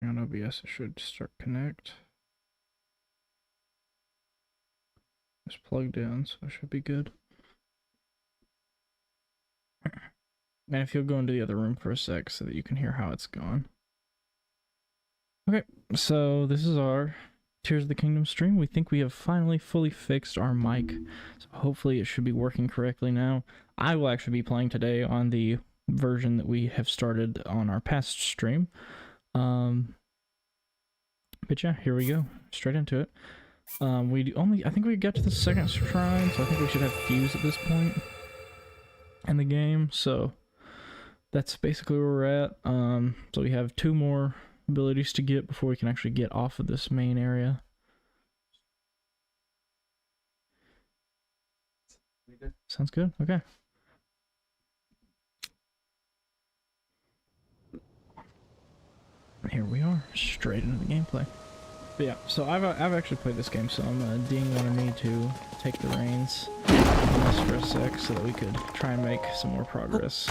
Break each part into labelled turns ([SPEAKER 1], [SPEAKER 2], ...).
[SPEAKER 1] On OBS, it should start connect. It's plugged in, so it should be good. And if you'll go into the other room for a sec so that you can hear how it's going. Okay, so this is our Tears of the Kingdom stream. We think we have finally fully fixed our mic, so hopefully it should be working correctly now. I will actually be playing today on the version that we have started on our past stream. But yeah, here we go, straight into it. I think we got to the second shrine, so I think we should have Fuse at this point in the game, so that's basically where we're at. So we have 2 more abilities to get before we can actually get off of this main area. Sounds good. Okay. Here we are, straight into the gameplay. But yeah, so I've actually played this game, so Dean wanted me to take the reins on this for a sec so that we could try and make some more progress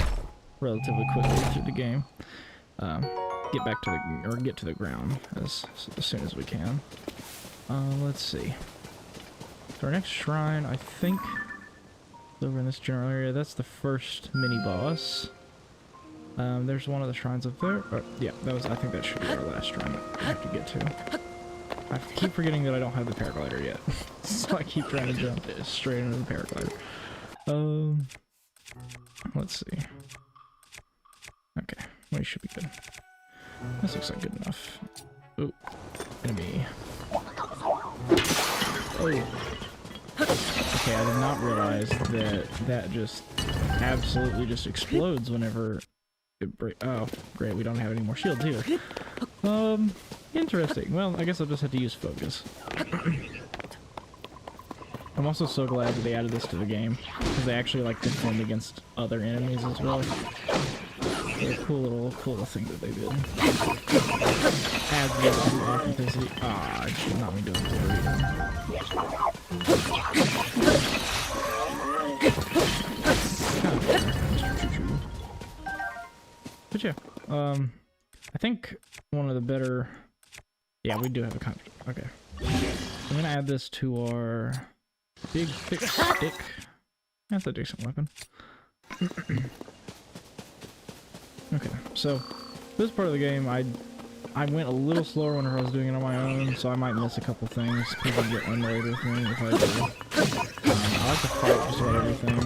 [SPEAKER 1] relatively quickly through the game. Get back to the, or get to the ground as soon as we can. Let's see. So our next shrine, I think, is over in this general area. That's the first mini boss. There's one of the shrines up there. Yeah, I think that should be our last shrine that I have to get to. I keep forgetting that I don't have the paraglider yet, so I keep trying to jump straight into the paraglider. Let's see. Okay, we should be good. This looks like good enough. Oh, enemy. Oh. Okay, I did not realize that just absolutely just explodes whenever it oh, great, we don't have any more shields either. Interesting. Well, I guess I'll just have to use focus. I'm also so glad that they added this to the game, because they actually like defend against other enemies as well. A cool little thing that they did. Adds a little bit of authenticity. Ah, I should not be doing it. But yeah, I think one of the better. Yeah, we do have a contract. Okay, I'm gonna add this to our big thick stick. That's a decent weapon. Okay, so this part of the game, I went a little slower whenever I was doing it on my own, so I might miss a couple things. People get annoyed with me if I do. I like to fight just about everything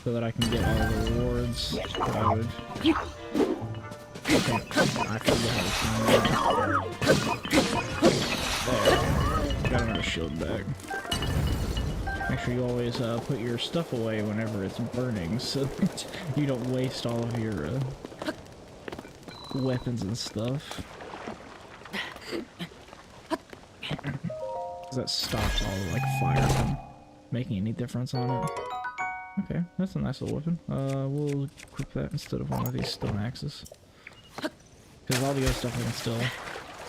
[SPEAKER 1] so that I can get all the rewards that I would. Okay, I forget how to time that. There. Got another shield bag. Make sure you always put your stuff away whenever it's burning, so that you don't waste all of your weapons and stuff. That stops all the, like, fire from making any difference on it. Okay, that's a nice little weapon. We'll equip that instead of one of these stone axes. Because all the other stuff I can still,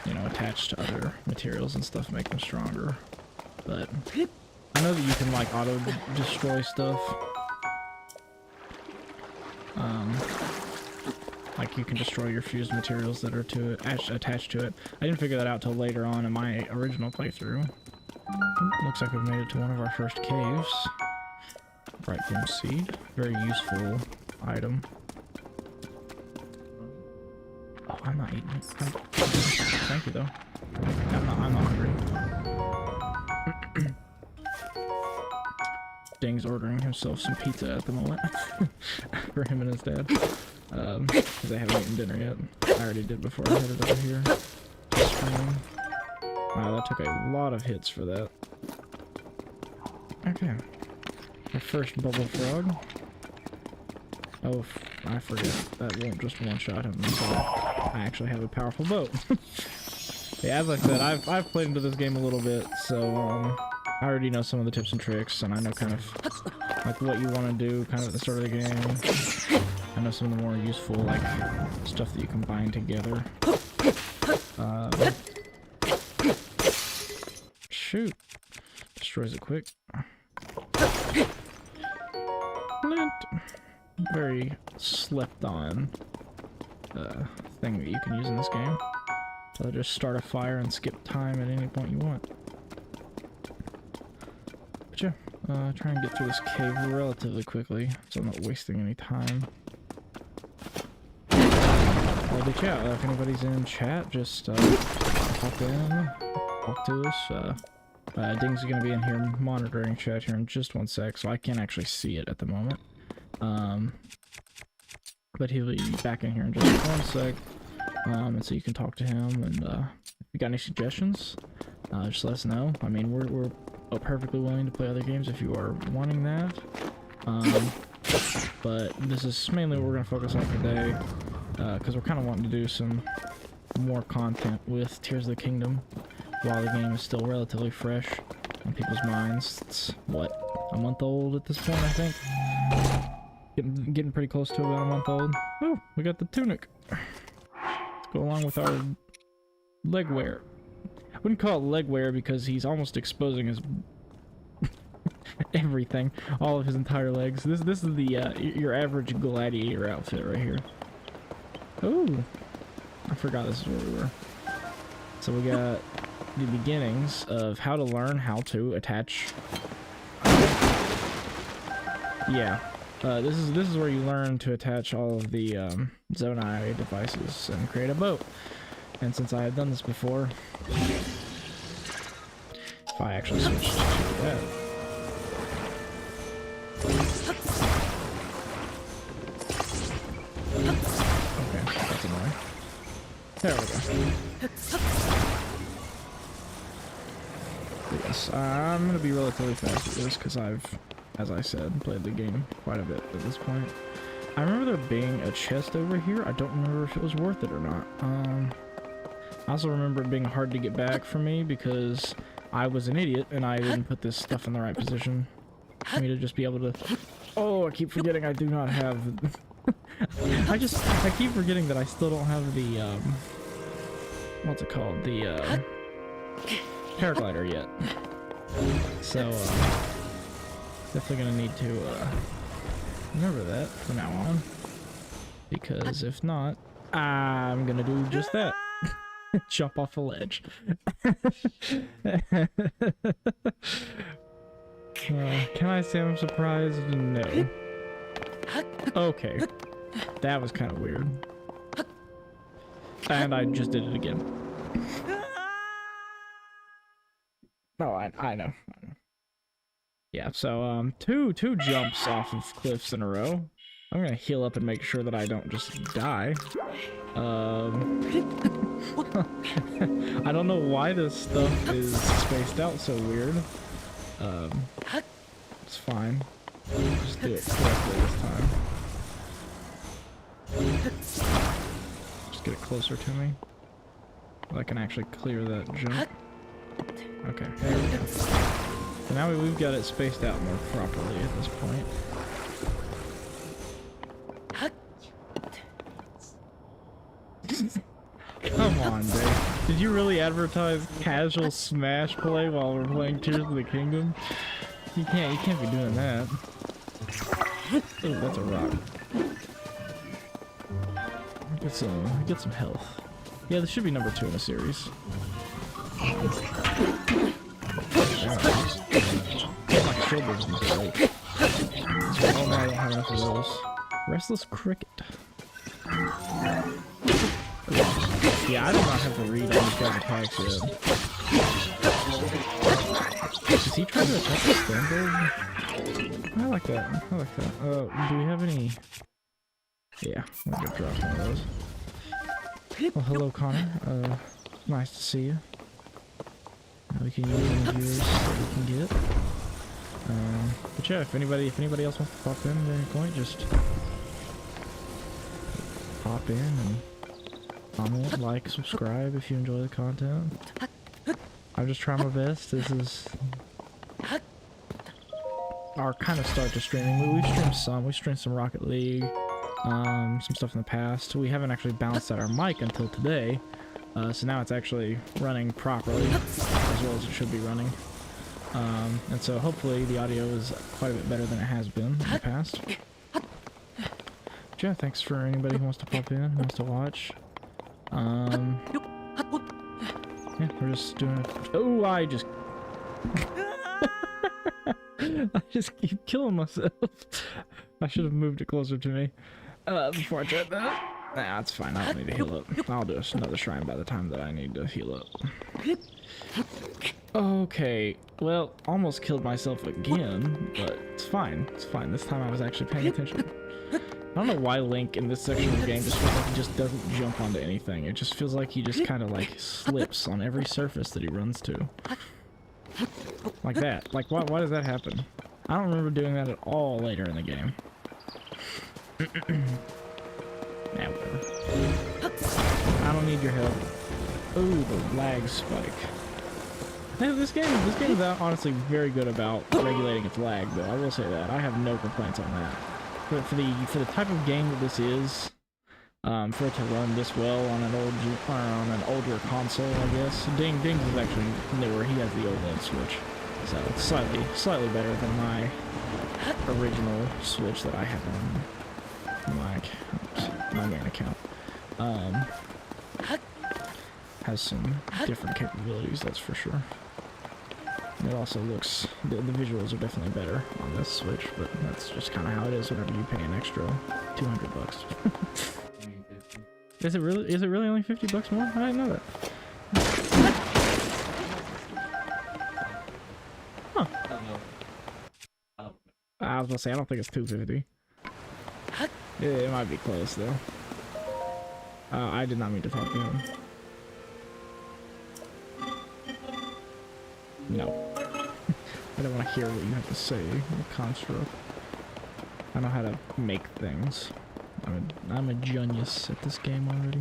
[SPEAKER 1] you know, attach to other materials and stuff, make them stronger. But I know that you can, like, auto-destroy stuff. Like, you can destroy your fused materials that are attached to it. I didn't figure that out till later on in my original playthrough. Looks like we've made it to one of our first caves. Bright Gem Seed. Very useful item. Oh, I'm not eating it. Thank you, though. I'm not hungry. Ding's ordering himself some pizza at the moment. For him and his dad. Because they haven't eaten dinner yet. I already did before I headed over here. Wow, that took a lot of hits for that. Okay. Our first bubble frog. Oh, I forget. That won't just one-shot him, so I actually have a powerful boat. Yeah, as I said, I've played into this game a little bit, so I already know some of the tips and tricks, and I know kind of like what you want to do kind of at the start of the game. I know some of the more useful, like, stuff that you can bind together. Shoot. Destroys it quick. Flint. Very slept on thing that you can use in this game. So just start a fire and skip time at any point you want. But yeah, try and get through this cave relatively quickly, so I'm not wasting any time. But yeah, if anybody's in chat, just pop in, talk to us. Ding's gonna be in here monitoring chat here in just one sec, so I can't actually see it at the moment. But he'll be back in here in just one sec, and so you can talk to him, and if you got any suggestions, just let us know. I mean, we're perfectly willing to play other games if you are wanting that. But this is mainly what we're gonna focus on today, because we're kind of wanting to do some more content with Tears of the Kingdom while the game is still relatively fresh on people's minds. It's what, a month old at this point, I think. Getting pretty close to about a month old. Oh, we got the tunic. Let's go along with our leg wear. I wouldn't call it leg wear because he's almost exposing his everything, all of his entire legs. This is the your average gladiator outfit right here. Oh, I forgot this is where we were. So we got the beginnings of how to learn how to attach. Yeah. This is where you learn to attach all of the Zonai devices and create a boat. And since I had done this before, if I actually switched to that, okay, that's annoying. There we go. But yes, I'm gonna be relatively fast at this because I've, as I said, played the game quite a bit at this point. I remember there being a chest over here. I don't remember if it was worth it or not. I also remember it being hard to get back for me because I was an idiot and I didn't put this stuff in the right position for me to just be able to... Oh, I keep forgetting I do not have... I keep forgetting that I still don't have the, what's it called? The, paraglider yet. So, definitely gonna need to, remember that from now on. Because if not, I'm gonna do just that. Jump off a ledge. Can I say I'm surprised? No. Okay. That was kind of weird. And I just did it again. Oh, I know. Yeah, so, two jumps off of cliffs in a row. I'm gonna heal up and make sure that I don't just die. I don't know why this stuff is spaced out so weird. It's fine. Just do it correctly this time. Just get it closer to me. So I can actually clear that jump. Okay, there we go. So now we've got it spaced out more properly at this point. Come on, Dave. Did you really advertise casual Smash play while we're playing Tears of the Kingdom? You can't be doing that. Ooh, that's a rock. Get some health. Yeah, this should be number 2 in the series. My shoulders is great. Oh no, I don't have enough of those. Restless Cricket. Yeah, I do not have to read all these guys' attacks yet. Is he trying to attack the standard? I like that. I like that. Do we have any... Yeah, I'm gonna drop one of those. Well, hello, Connor. Nice to see you. We can use any viewers that we can get. But yeah, if anybody else wants to pop in at any point, just pop in and comment, like, subscribe if you enjoy the content. I'm just trying my best. This is our kind of start to streaming. We've streamed some. We streamed some Rocket League, some stuff in the past. We haven't actually balanced out our mic until today, so now it's actually running properly, as well as it should be running. And so hopefully the audio is quite a bit better than it has been in the past. But yeah, thanks for anybody who wants to pop in, who wants to watch. Yeah, we're just doing it. Oh, I just I just keep killing myself. I should have moved it closer to me before I tried that. Nah, it's fine. I don't need to heal up. I'll do another shrine by the time that I need to heal up. Okay, well, almost killed myself again, but it's fine. It's fine. This time I was actually paying attention. I don't know why Link in this section of the game just feels like he just doesn't jump onto anything. It just feels like he just kind of like slips on every surface that he runs to. Like that. Like, why does that happen? I don't remember doing that at all later in the game. Nah, whatever. I don't need your help. Ooh, the lag spike. Now, this game is honestly very good about regulating its lag, though. I will say that. I have no complaints on that. But for the type of game that this is, for it to run this well on an older console, I guess. Dings is actually newer. He has the OLED Switch, so it's slightly better than my original Switch that I have on my main account. Has some different capabilities, that's for sure. It also looks, the visuals are definitely better on this Switch, but that's just kind of how it is whenever you pay an extra $200. Is it really only $50 more? I didn't know that. Huh. I was gonna say, I don't think it's $250. It might be close though. I did not mean to talk to him. No. I don't want to hear what you have to say, construct. I know how to make things. I'm a genius at this game already.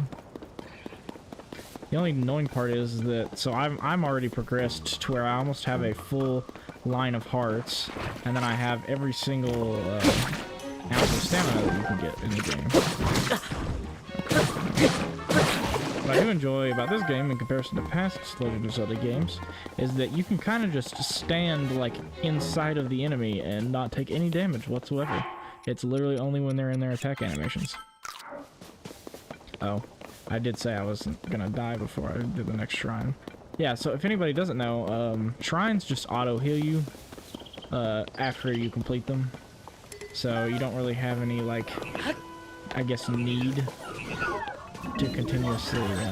[SPEAKER 1] The only annoying part is that, so I'm already progressed to where I almost have a full line of hearts, and then I have every single ounce of stamina that you can get in the game. What I do enjoy about this game in comparison to past Legend of Zelda games is that you can kind of just stand like inside of the enemy and not take any damage whatsoever. It's literally only when they're in their attack animations. Oh, I did say I wasn't gonna die before I did the next shrine. Yeah, so if anybody doesn't know, shrines just auto heal you after you complete them. So you don't really have any, like, I guess, need to continuously heal up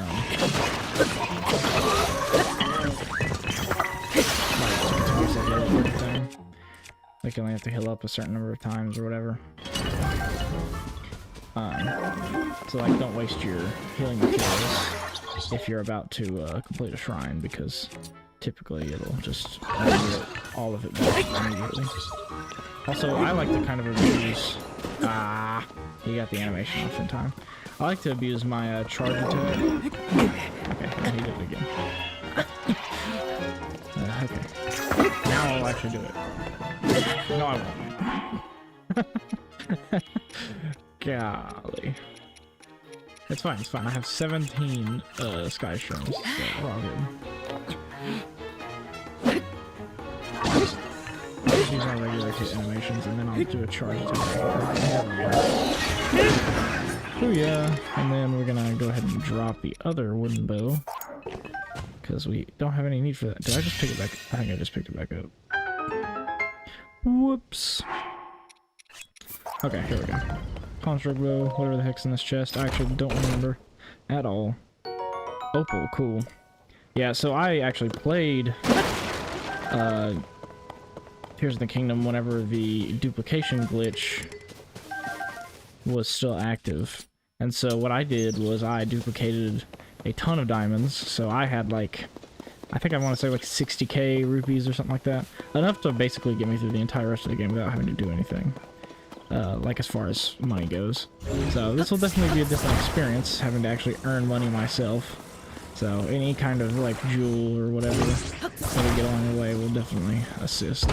[SPEAKER 1] everything. Like, you only have to heal up a certain number of times or whatever. So, like, don't waste your healing materials if you're about to complete a shrine, because typically it'll just all of it back immediately. Also, I like to kind of abuse... he got the animation off in time. I like to abuse my charge attack. Okay, he did it again. Okay. Now I'll actually do it. No, I won't. Golly. It's fine, it's fine. I have 17 sky shrooms, so we're all good. Use my regular hit animations, and then I'll do a charge attack. Oh yeah, and then we're gonna go ahead and drop the other wooden bow, because we don't have any need for that. Did I just pick it back? I think I just picked it back up. Whoops. Okay, here we go. Construct bow, whatever the heck's in this chest. I actually don't remember at all. Opal, cool. Yeah, so I actually played Tears of the Kingdom whenever the duplication glitch was still active. And so what I did was I duplicated a ton of diamonds. So I had like, I think I want to say like 60k rupees or something like that. Enough to basically get me through the entire rest of the game without having to do anything. Like as far as money goes. So this will definitely be a different experience, having to actually earn money myself. So any kind of like jewel or whatever that we get along the way will definitely assist.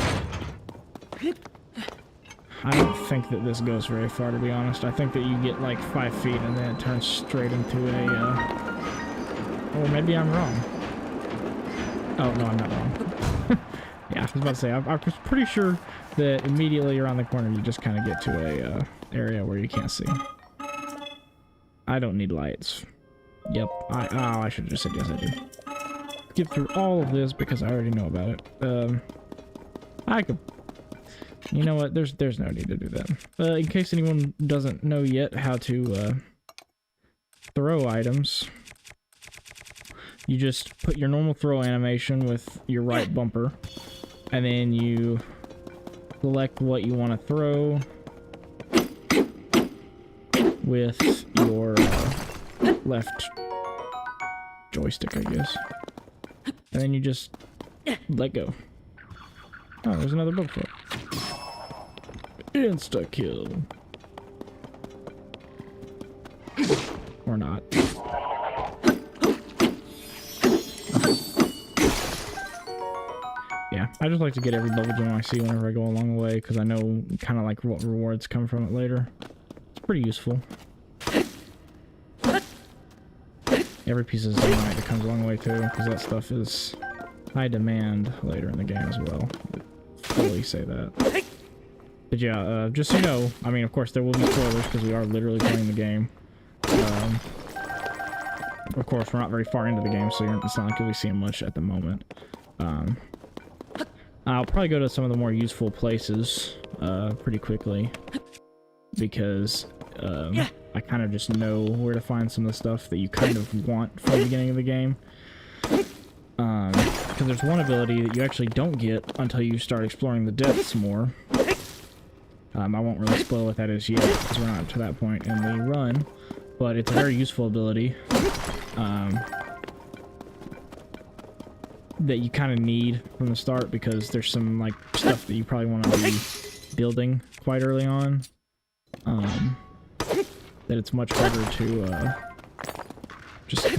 [SPEAKER 1] I don't think that this goes very far, to be honest. I think that you get like 5 feet and then it turns straight into a, or maybe I'm wrong. Oh, no, I'm not wrong. Yeah, I was about to say, I was pretty sure that immediately around the corner you just kind of get to a area where you can't see. I don't need lights. Yep, I should have just said yes I do. skip through all of this because I already know about it. I could... You know what? There's no need to do that. In case anyone doesn't know yet how to throw items, you just put your normal throw animation with your right bumper, and then you select what you want to throw with your left joystick, I guess. And then you just let go. Oh, there's another Bugfoot. Insta-kill. Or not. Yeah, I just like to get every bubble gem I see whenever I go along the way, because I know kind of like what rewards come from it later. It's pretty useful. Every piece of Zonite that comes along the way too, because that stuff is high demand later in the game as well. Fully say that. But yeah, just so you know, I mean, of course there will be spoilers because we are literally playing the game. Of course, we're not very far into the game, so it's not like you'll be seeing much at the moment. I'll probably go to some of the more useful places pretty quickly because I kind of just know where to find some of the stuff that you kind of want from the beginning of the game. Because there's one ability that you actually don't get until you start exploring the depths more. I won't really spoil what that is yet, because we're not to that point in the run, but it's a very useful ability that you kind of need from the start, because there's some like stuff that you probably want to be building quite early on, that it's much harder to just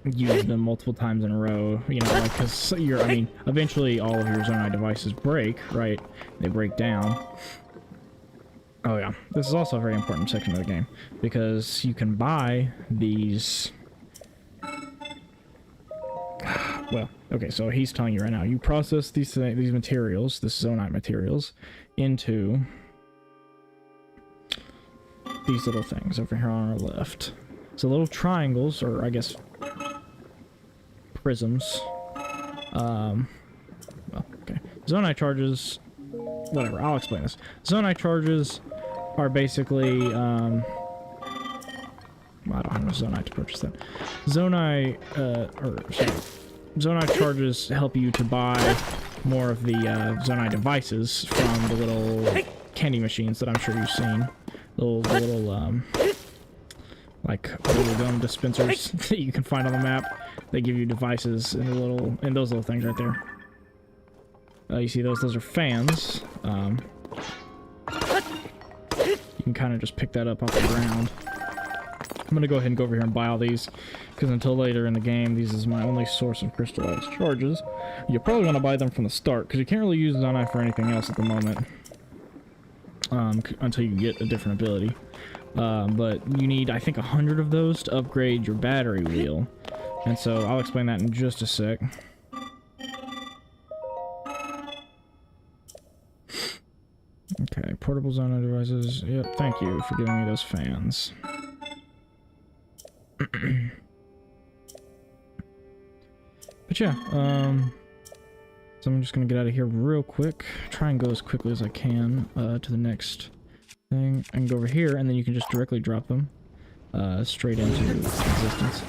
[SPEAKER 1] use them multiple times in a row, you know, like, because I mean, eventually all of your Zonai devices break, right? They break down. Oh yeah, this is also a very important section of the game, because you can buy these... Well, okay, so he's telling you right now, you process these materials, this Zonite materials, into these little things over here on our left. So little triangles, or I guess prisms. Well, okay. Zonite charges... Whatever, I'll explain this. Zonite charges are basically, well, I don't have enough Zonite to purchase that. Zonite charges help you to buy more of the Zonite devices from the little candy machines that I'm sure you've seen. Like little gum dispensers that you can find on the map. They give you devices in those little things right there. You see those? Those are fans. You can kind of just pick that up off the ground. I'm gonna go ahead and go over here and buy all these, because until later in the game, these is my only source of crystallized charges. You probably want to buy them from the start, because you can't really use Zonai for anything else at the moment, until you get a different ability. But you need, I think, 100 of those to upgrade your battery wheel, and so I'll explain that in just a sec. Okay, portable Zonai devices. Yep, thank you for giving me those fans. But yeah, so I'm just gonna get out of here real quick. Try and go as quickly as I can to the next thing. I can go over here, and then you can just directly drop them straight into existence.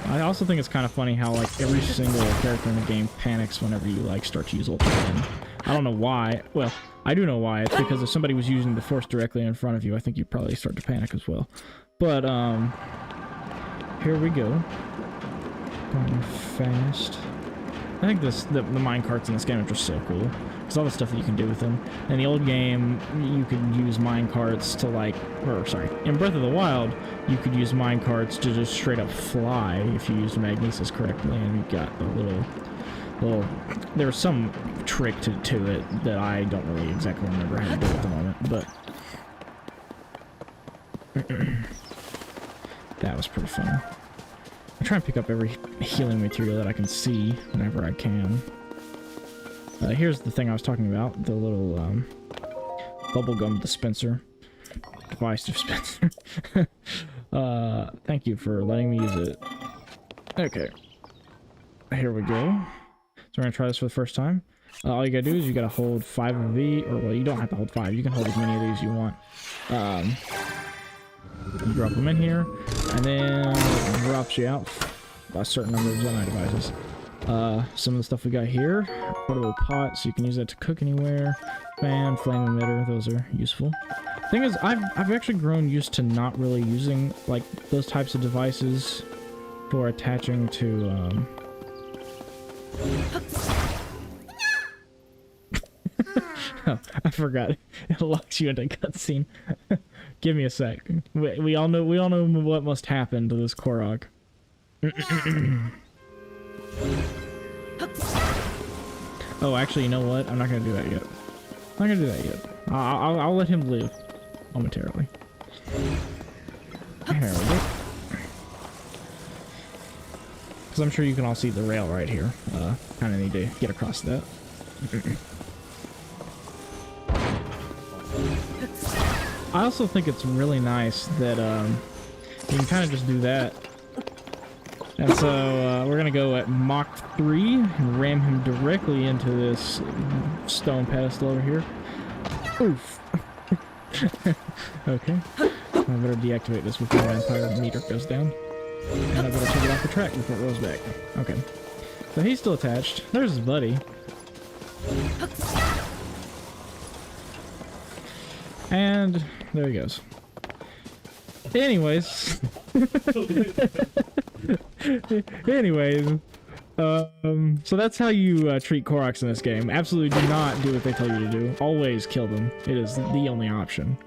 [SPEAKER 1] I also think it's kind of funny how like every single character in the game panics whenever you like start to use Ultra Gun. I don't know why. Well, I do know why. It's because if somebody was using the Force directly in front of you, I think you'd probably start to panic as well. But here we go. Going fast. I think the mine carts in this game are just so cool. Because all the stuff that you can do with them. In the old game, you could use mine carts to like, or sorry, in Breath of the Wild, you could use mine carts to just straight up fly if you used Magnesis correctly, and you got a little, there's some trick to it that I don't really exactly remember how to do at the moment, but that was pretty fun. I try and pick up every healing material that I can see whenever I can. Here's the thing I was talking about, the little bubblegum dispenser. Device dispenser. Thank you for letting me use it. Okay. here we go. So we're gonna try this for the first time. All you gotta do is you gotta hold 5 of these, or well, you don't have to hold 5. You can hold as many of these you want. You drop them in here, and then it drops you out a certain number of Zonai devices. Some of the stuff we got here, portable pot, so you can use that to cook anywhere. Fan, flame emitter, those are useful. Thing is, I've actually grown used to not really using like those types of devices for attaching to oh, I forgot. It locks you into cutscene. Give me a sec. We all know what must happen to this Korok. Oh, actually, you know what? I'm not gonna do that yet. I'm not gonna do that yet. I'll let him live momentarily. Here we go. Because I'm sure you can all see the rail right here. Kind of need to get across that. I also think it's really nice that you can kind of just do that. And so we're gonna go at Mach 3 and ram him directly into this stone pedestal over here. Oof. Okay. I better deactivate this before my entire meter goes down. And I better take it off the track before it rolls back. Okay. So he's still attached. There's his buddy. And there he goes. Anyways. So that's how you treat Koroks in this game. Absolutely do not do what they tell you to do. Always kill them. It is the only option.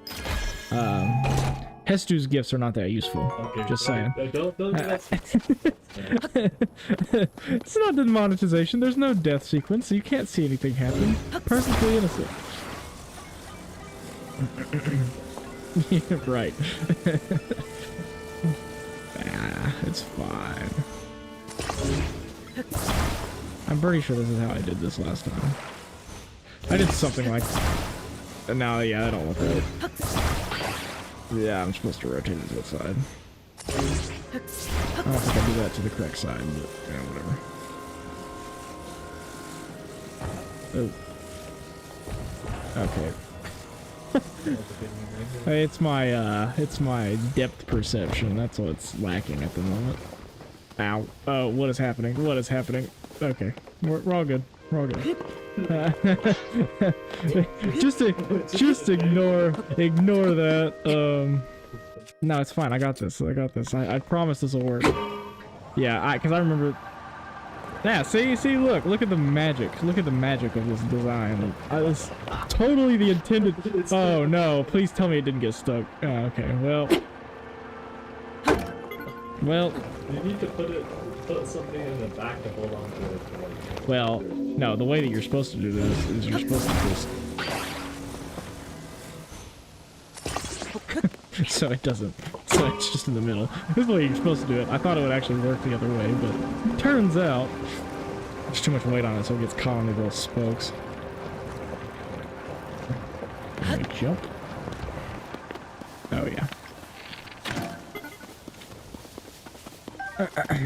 [SPEAKER 1] Hestu's gifts are not that useful. Okay, just saying. Don't do that. It's not demonetization. There's no death sequence, so you can't see anything happen. Perfectly innocent. Yeah, right. It's fine. I'm pretty sure this is how I did this last time. I did something like... No, yeah, that don't look right. Yeah, I'm supposed to rotate it to the side. I don't think I do that to the correct side, but yeah, whatever. Oh. Okay. It's my depth perception. That's what's lacking at the moment. Ow. Oh, what is happening? What is happening? Okay. We're all good. We're all good. Just ignore that. No, it's fine. I got this. I promise this will work. Yeah, because I remember. Yeah, see, look at the magic. Look at the magic of this design. I was totally the intended. Oh no! Please tell me it didn't get stuck. Oh, okay. Well.
[SPEAKER 2] You need to put something in the back to hold on to it.
[SPEAKER 1] Well, no. The way that you're supposed to do this is you're supposed to just. So it doesn't. So it's just in the middle. This is the way you're supposed to do it. I thought it would actually work the other way, but it turns out there's too much weight on it, so it gets caught on the little spokes. Let me jump. Oh yeah.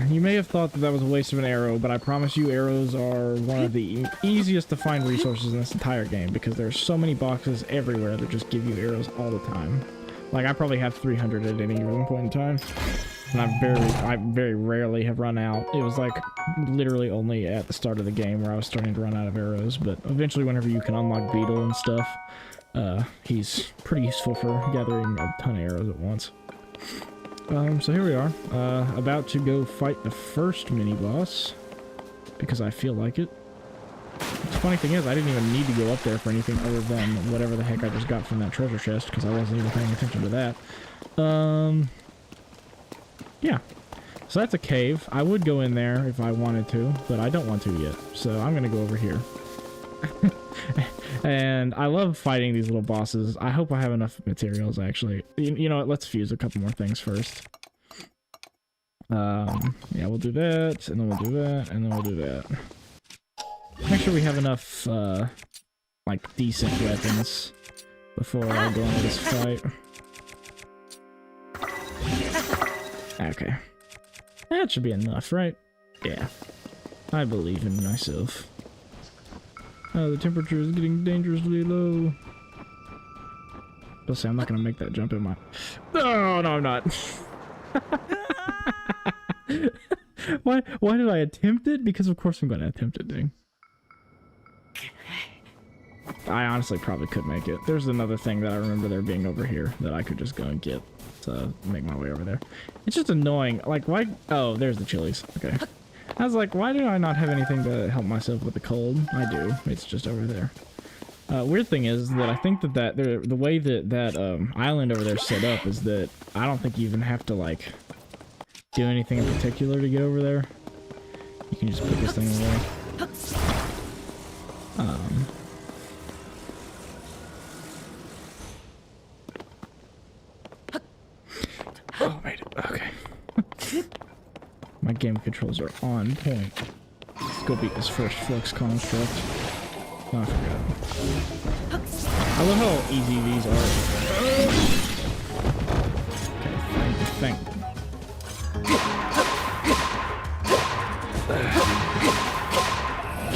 [SPEAKER 1] You may have thought that was a waste of an arrow, but I promise you arrows are one of the easiest to find resources in this entire game because there's so many boxes everywhere that just give you arrows all the time. Like, I probably have 300 at any one point in time, and I very rarely have run out. It was like literally only at the start of the game where I was starting to run out of arrows, but eventually whenever you can unlock Beetle and stuff, he's pretty useful for gathering a ton of arrows at once. So here we are, about to go fight the first mini-boss, because I feel like it. The funny thing is, I didn't even need to go up there for anything other than whatever the heck I just got from that treasure chest, because I wasn't even paying attention to that. Yeah. So that's a cave. I would go in there if I wanted to, but I don't want to yet, so I'm gonna go over here. And I love fighting these little bosses. I hope I have enough materials, actually. You know what? Let's fuse a couple more things first. Yeah, we'll do that, and then we'll do that, and then we'll do that. Make sure we have enough, like, decent weapons before I go into this fight. Okay. That should be enough, right? Yeah. I believe in myself. Oh, the temperature is getting dangerously low. I'll say I'm not gonna make that jump in my... No, no, I'm not. Why did I attempt it? Because of course I'm gonna attempt it, dude. I honestly probably could make it. There's another thing that I remember there being over here that I could just go and get to make my way over there. It's just annoying. Like, why? Oh, there's the chilies. Okay. I was like, why do I not have anything to help myself with the cold? I do. It's just over there. Weird thing is that I think that the way that island over there is set up is that I don't think you even have to like do anything in particular to get over there. You can just put this thing away. Oh, made it. Okay. My game controls are on point. Let's go beat this first Flux construct. Oh, I forgot. I love how easy these are. Okay, thank you.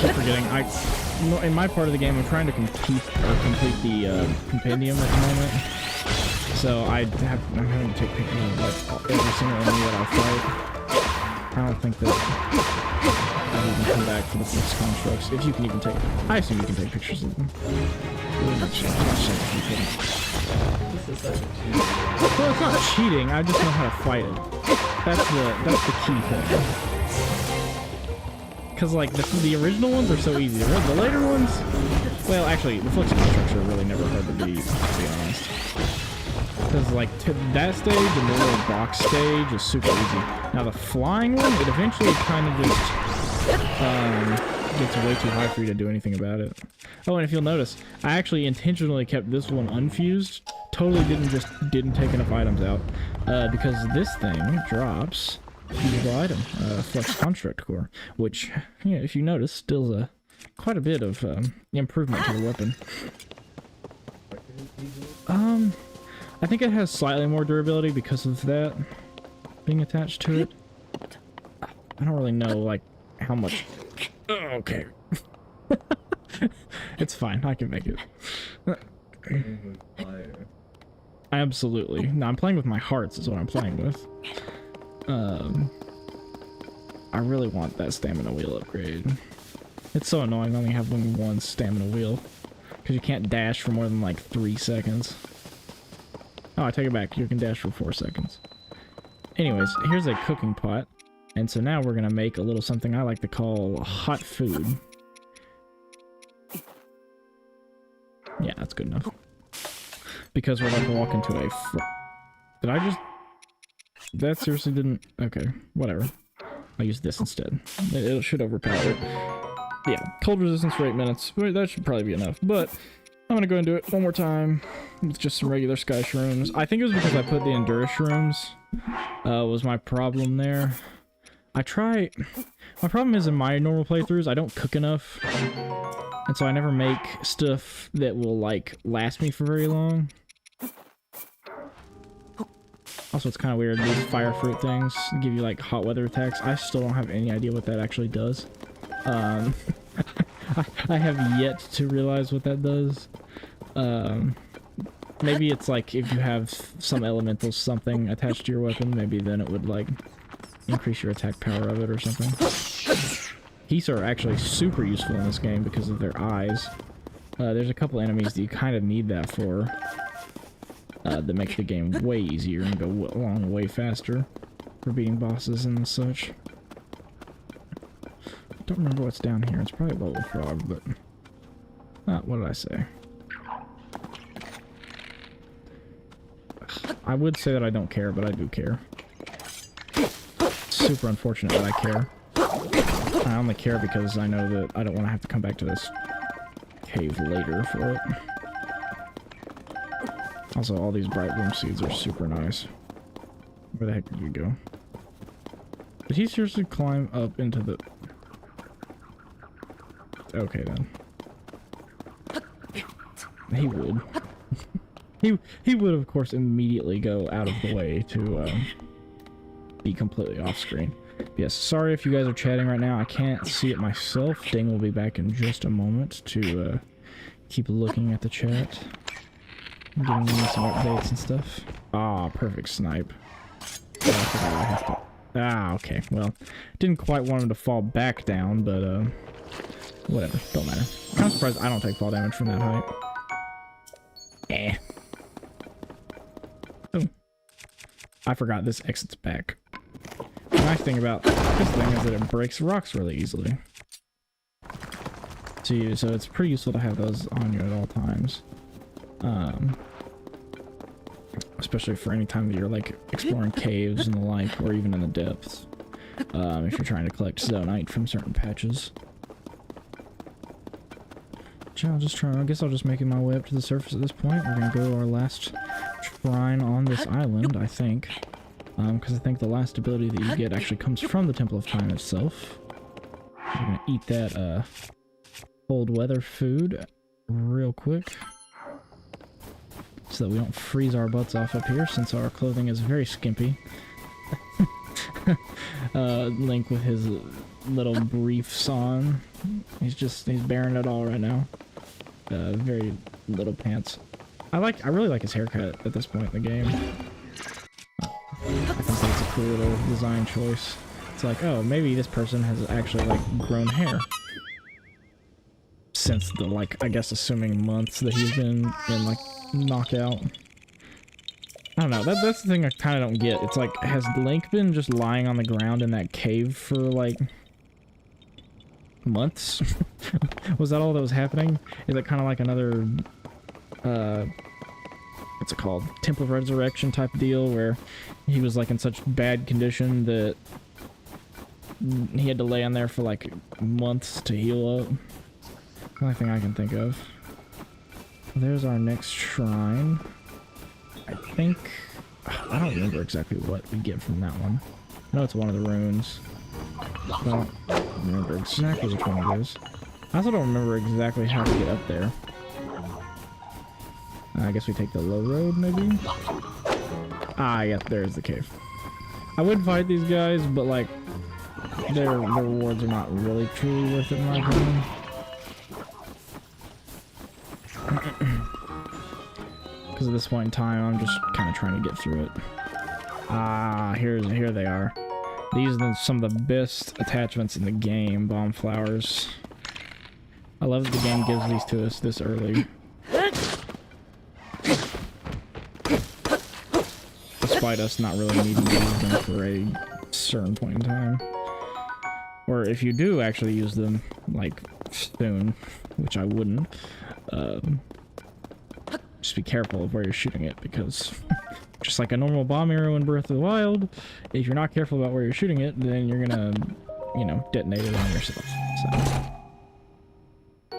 [SPEAKER 1] Keep forgetting. In my part of the game, I'm trying to complete the compendium at the moment. So I'm having to take pictures of like every single enemy that I fight. I don't think that I even come back for the Flux constructs. If you can even take, I assume you can take pictures of them.
[SPEAKER 2] This is such a cheat.
[SPEAKER 1] Well, it's not cheating. I just know how to fight it. That's the key thing. Because like the original ones are so easy. The later ones, well, actually, the Flux constructs are really never hard to beat, to be honest. Because like that stage and the little box stage is super easy. Now the flying one, it eventually kind of just gets way too high for you to do anything about it. Oh, and if you'll notice, I actually intentionally kept this one unfused. Totally didn't take enough items out because this thing drops fusible item, Flux Construct Core, which, yeah, if you notice, still is quite a bit of improvement to the weapon. I think it has slightly more durability because of that being attached to it. I don't really know, like, how much... Oh, okay. It's fine, I can make it. Absolutely. No, I'm playing with my hearts is what I'm playing with. I really want that stamina wheel upgrade. It's so annoying I only have one stamina wheel. Because you can't dash for more than like 3 seconds. Oh, I take it back. You can dash for 4 seconds. Anyways, here's a cooking pot. And so now we're going to make a little something I like to call hot food. Yeah, that's good enough. Because we're about to walk into a Did I just... That seriously didn't... Okay, whatever. I'll use this instead. It should overpower it. Yeah, cold resistance for 8 minutes. Wait, that should probably be enough. But I'm going to go and do it one more time with just some regular sky shrooms. I think it was because I put the Endura shrooms. Was my problem there. My problem is in my normal playthroughs, I don't cook enough. And so I never make stuff that will, like, last me for very long. Also, it's kind of weird, these fire fruit things give you, like, hot weather attacks. I still don't have any idea what that actually does. I have yet to realize what that does. Maybe it's like if you have some elemental something attached to your weapon, maybe then it would, like, increase your attack power of it or something. Geese are actually super useful in this game because of their eyes. There's a couple enemies that you kind of need that for. That makes the game way easier and go along way faster for beating bosses and such. I don't remember what's down here. It's probably a Bubble Frog, but... what did I say? I would say that I don't care, but I do care. It's super unfortunate that I care. I only care because I know that I don't want to have to come back to this cave later for it. Also, all these bright bloom seeds are super nice. Where the heck did you go? Did he seriously climb up into the... Okay, then. He would. he would, of course, immediately go out of the way to be completely off screen. Yes, sorry if you guys are chatting right now. I can't see it myself. Ding will be back in just a moment to keep looking at the chat. Giving me some updates and stuff. Ah, perfect snipe. Oh, I forgot I have to... Ah, okay. Well, didn't quite want him to fall back down, but whatever. Don't matter. I'm surprised I don't take fall damage from that height. Eh. Oh. I forgot this exits back. The nice thing about this thing is that it breaks rocks really easily. So it's pretty useful to have those on you at all times. Especially for any time that you're like exploring caves and the like, or even in the depths. If you're trying to collect Zonite from certain patches. I guess I'll just make my way up to the surface at this point. We're gonna go to our last shrine on this island, I think. Because I think the last ability that you get actually comes from the Temple of Time itself. We're gonna eat that cold weather food real quick, so that we don't freeze our butts off up here, since our clothing is very skimpy. Link with his little briefs on. He's bearing it all right now. Very little pants. I really like his haircut at this point in the game. I think that's a cool little design choice. It's like, oh, maybe this person has actually like grown hair since the, like, I guess assuming months that he's been in like knockout. I don't know, that's the thing I kind of don't get. It's like, has Link been just lying on the ground in that cave for like months? Was that all that was happening? Is it kind of like another what's it called, Temple of Resurrection type deal, where he was like in such bad condition that he had to lay in there for like months to heal up? The only thing I can think of. There's our next shrine. I think... I don't remember exactly what we get from that one. I know it's one of the runes. I don't remember exactly which one it is. I also don't remember exactly how to get up there. I guess we take the low road, maybe? Ah, yeah, there's the cave. I would fight these guys, but like, their rewards are not really truly worth it in my opinion. Because at this point in time, I'm just kind of trying to get through it. Ah, here they are. These are some of the best attachments in the game, bomb flowers. I love that the game gives these to us this early. Despite us not really needing to use them for a certain point in time. Or if you do actually use them, like, soon, which I wouldn't, just be careful of where you're shooting it, because just like a normal bomb arrow in Breath of the Wild, if you're not careful about where you're shooting it, then you're gonna, you know, detonate it on yourself. So.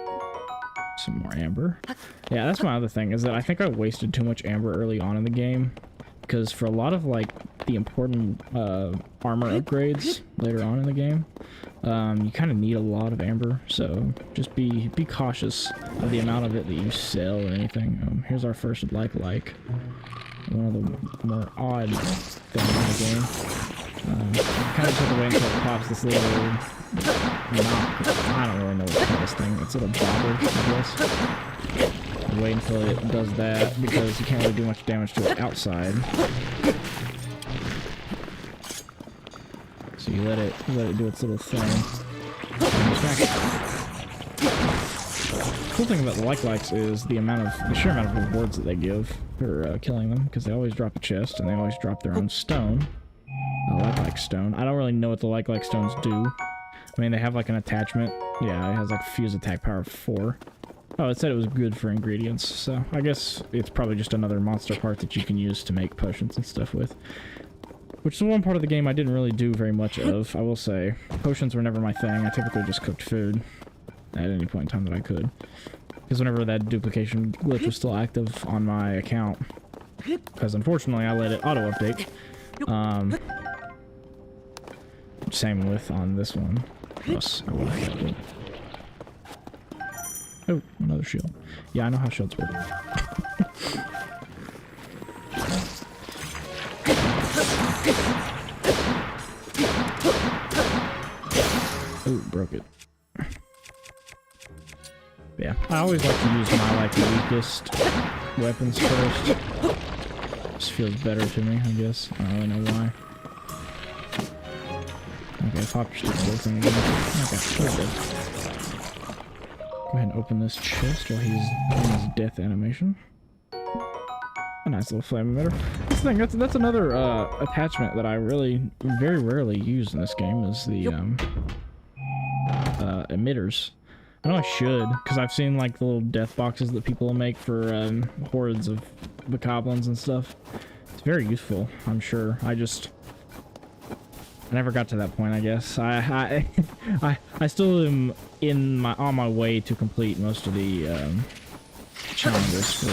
[SPEAKER 1] Some more amber. Yeah, that's my other thing, is that I think I wasted too much amber early on in the game, because for a lot of, like, the important armor upgrades later on in the game, you kind of need a lot of amber, so just be cautious of the amount of it that you sell or anything. Here's our first like. One of the more odd things in the game. Kind of have to wait until it pops this little I don't really know what to call this thing. It's a little bobber, I guess. Wait until it does that, because you can't really do much damage to it outside. So you let it do its little thing. The cool thing about the likes is the sheer amount of rewards that they give for killing them, because they always drop a chest and they always drop their own stone. Like stone. I don't really know what the like stones do. I mean, they have like an attachment. Yeah, it has like fuse attack power 4. Oh, it said it was good for ingredients, so I guess it's probably just another monster part that you can use to make potions and stuff with. Which is one part of the game I didn't really do very much of, I will say. Potions were never my thing. I typically just cooked food at any point in time that I could. Because whenever that duplication glitch was still active on my account, because unfortunately I let it auto-update. Same with on this one. Yes, I would have kept it. Oh, another shield. Yeah, I know how shields work. Ooh, broke it. Yeah, I always like to use my like weakest weapons first. Just feels better to me, I guess. I don't really know why. Okay, pop your stick working again. Okay, we're good. Go ahead and open this chest while he's doing his death animation. A nice little flame emitter. That's another attachment that I really very rarely use in this game is the emitters. I know I should, because I've seen like the little death boxes that people make for hordes of bokoblins and stuff. It's very useful, I'm sure. I never got to that point, I guess. I still am on my way to complete most of the challenges for...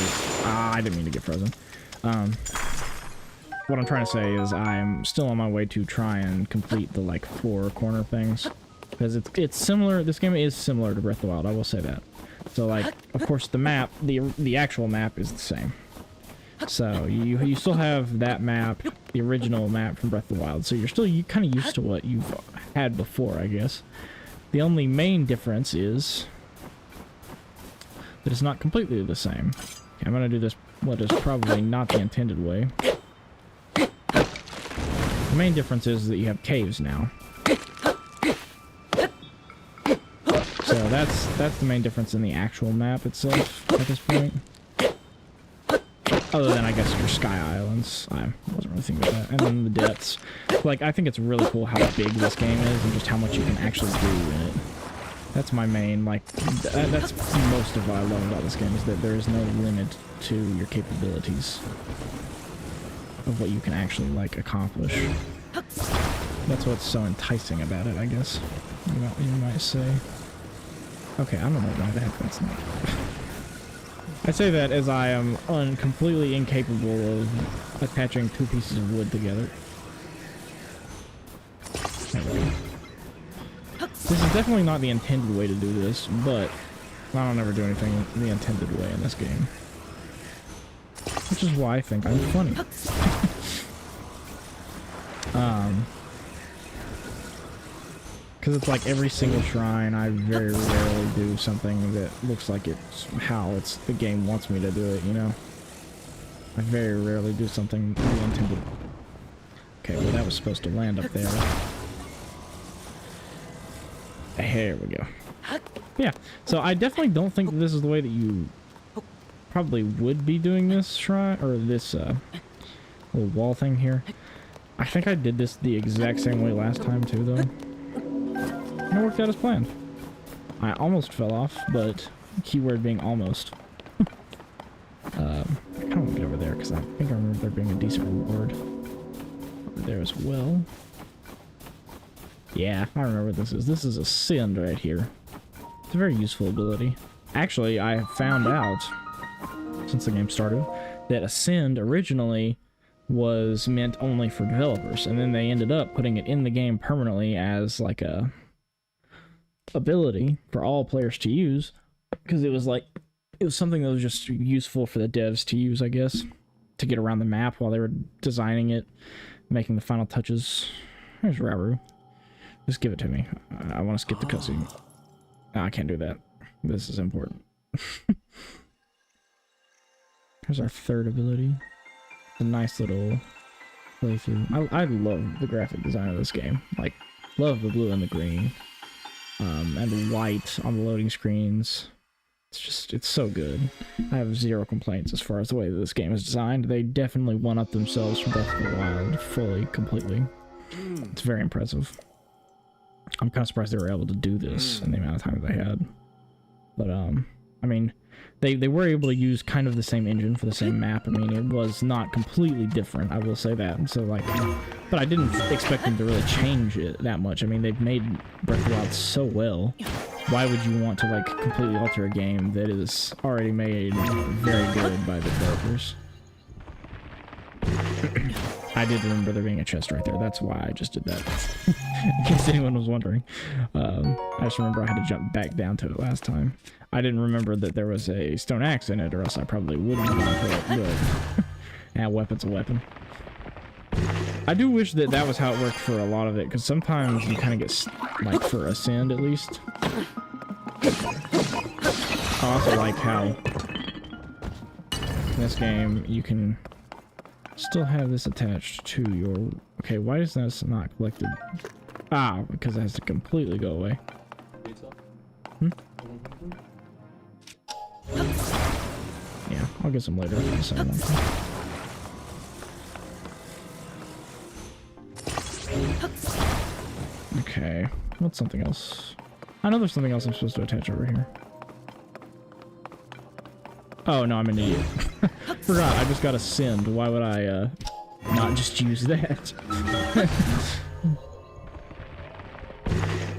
[SPEAKER 1] I didn't mean to get frozen. What I'm trying to say is I'm still on my way to try and complete the like 4 corner things. Because it's similar, this game is similar to Breath of the Wild, I will say that. So like, of course the map, the actual map is the same. So you still have that map, the original map from Breath of the Wild, so you're still kind of used to what you've had before, I guess. The only main difference is that it's not completely the same. Okay, I'm gonna do this what is probably not the intended way. The main difference is that you have caves now. So that's the main difference in the actual map itself at this point. Other than, I guess, your Sky Islands. I wasn't really thinking about that. And then the depths. Like, I think it's really cool how big this game is and just how much you can actually do in it. That's my main, like, that's most of what I love about this game, is that there is no limit to your capabilities of what you can actually, like, accomplish. That's what's so enticing about it, I guess, you might say. Okay, I don't know why the heck that's not... I say that as I am completely incapable of attaching 2 pieces of wood together. There we go. This is definitely not the intended way to do this, but I don't ever do anything the intended way in this game. Which is why I think I'm funny. Because it's like every single shrine, I very rarely do something that looks like it's how the game wants me to do it, you know? I very rarely do something the intended. Okay, well that was supposed to land up there. Here we go. Yeah, so I definitely don't think that this is the way that you probably would be doing this shrine, or this little wall thing here. I think I did this the exact same way last time too, though. And it worked out as planned. I almost fell off, but keyword being almost. I kind of want to get over there, because I think I remember there being a decent reward over there as well. Yeah, I remember what this is. This is Ascend right here. It's a very useful ability. Actually, I found out, since the game started, that Ascend originally was meant only for developers, and then they ended up putting it in the game permanently as like a ability for all players to use, because it was something that was just useful for the devs to use, I guess, to get around the map while they were designing it, making the final touches. There's Rauru. Just give it to me. I want to skip the cutscene. No, I can't do that. This is important. Here's our third ability. A nice little playthrough. I love the graphic design of this game. Like, love the blue and the green. And the white on the loading screens. It's so good. I have zero complaints as far as the way that this game is designed. They definitely one-up themselves from Breath of the Wild fully, completely. It's very impressive. I'm kind of surprised they were able to do this in the amount of time that they had. But, I mean, they were able to use kind of the same engine for the same map. I mean, it was not completely different, I will say that. And so, like, but I didn't expect them to really change it that much. I mean, they've made Breath of the Wild so well. Why would you want to, like, completely alter a game that is already made very good by the developers? I did remember there being a chest right there. That's why I just did that. In case anyone was wondering. I just remember I had to jump back down to it last time. I didn't remember that there was a stone axe in it, or else I probably wouldn't have gone for it. But yeah, weapon's a weapon. I do wish that that was how it worked for a lot of it, because sometimes you kind of get, like, for Ascend at least. I also like how in this game you can still have this attached to your... Okay, why is this not collected? Ah, because it has to completely go away. Hmm? Yeah, I'll get some later. Okay, what's something else? I know there's something else I'm supposed to attach over here. Oh no, I'm an idiot. Forgot, I just got a send. Why would I not just use that?